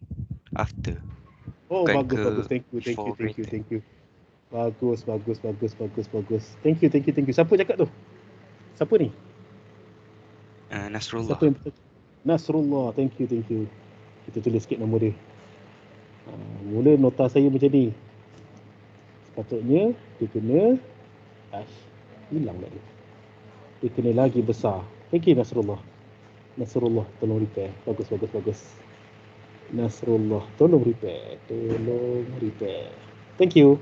Speaker 5: after.
Speaker 1: Oh,
Speaker 5: Bukan
Speaker 1: bagus.
Speaker 5: ke
Speaker 1: Thank you.
Speaker 5: greater?
Speaker 1: Thank you. Bagus. Thank you. Siapa cakap tu? Siapa ni?
Speaker 5: Nasrullah.
Speaker 1: Siapa yang betul? Nasrullah. Thank you. Kita tulis sikit nama dia. Mula nota saya macam ni. Sepatutnya dia kena hilang dah dia. Dia kena lagi besar. Thank you Nasrullah. Nasrullah tolong repair. Bagus. Nasrullah tolong repair. Thank you.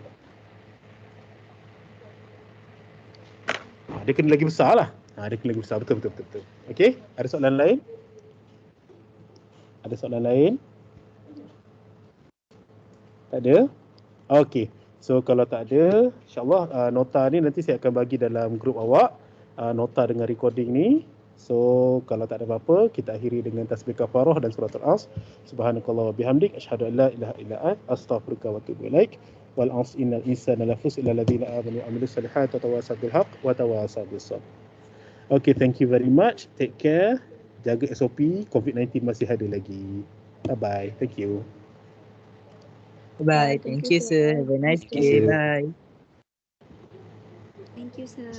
Speaker 1: Dia kena lagi besar lah. Dia kena lagi besar. Betul. Okey, ada soalan lain? Tak ada? Okey. So kalau tak ada, insyaAllah nota ni nanti saya akan bagi dalam grup awak. Nota dengan recording ni. So kalau tak ada apa-apa, kita akhiri dengan tasbih kafarah dan surah Al-As. Subhanakallah wa bihamdik, asyhadu an la ilaha illa ant, astaghfiruka wa atubu ilaik. Wal 'asr innal insana lafus illa alladziina aamanu wa 'amilus salihati wa tawasaw bil haqq wa tawasaw bis sabr. Okay, thank you very much. Take care. Jaga SOP. COVID-19 masih ada lagi. Bye-bye. Thank you.
Speaker 4: Bye. Thank you, sir. Have a nice day. Bye.
Speaker 2: Thank you, sir.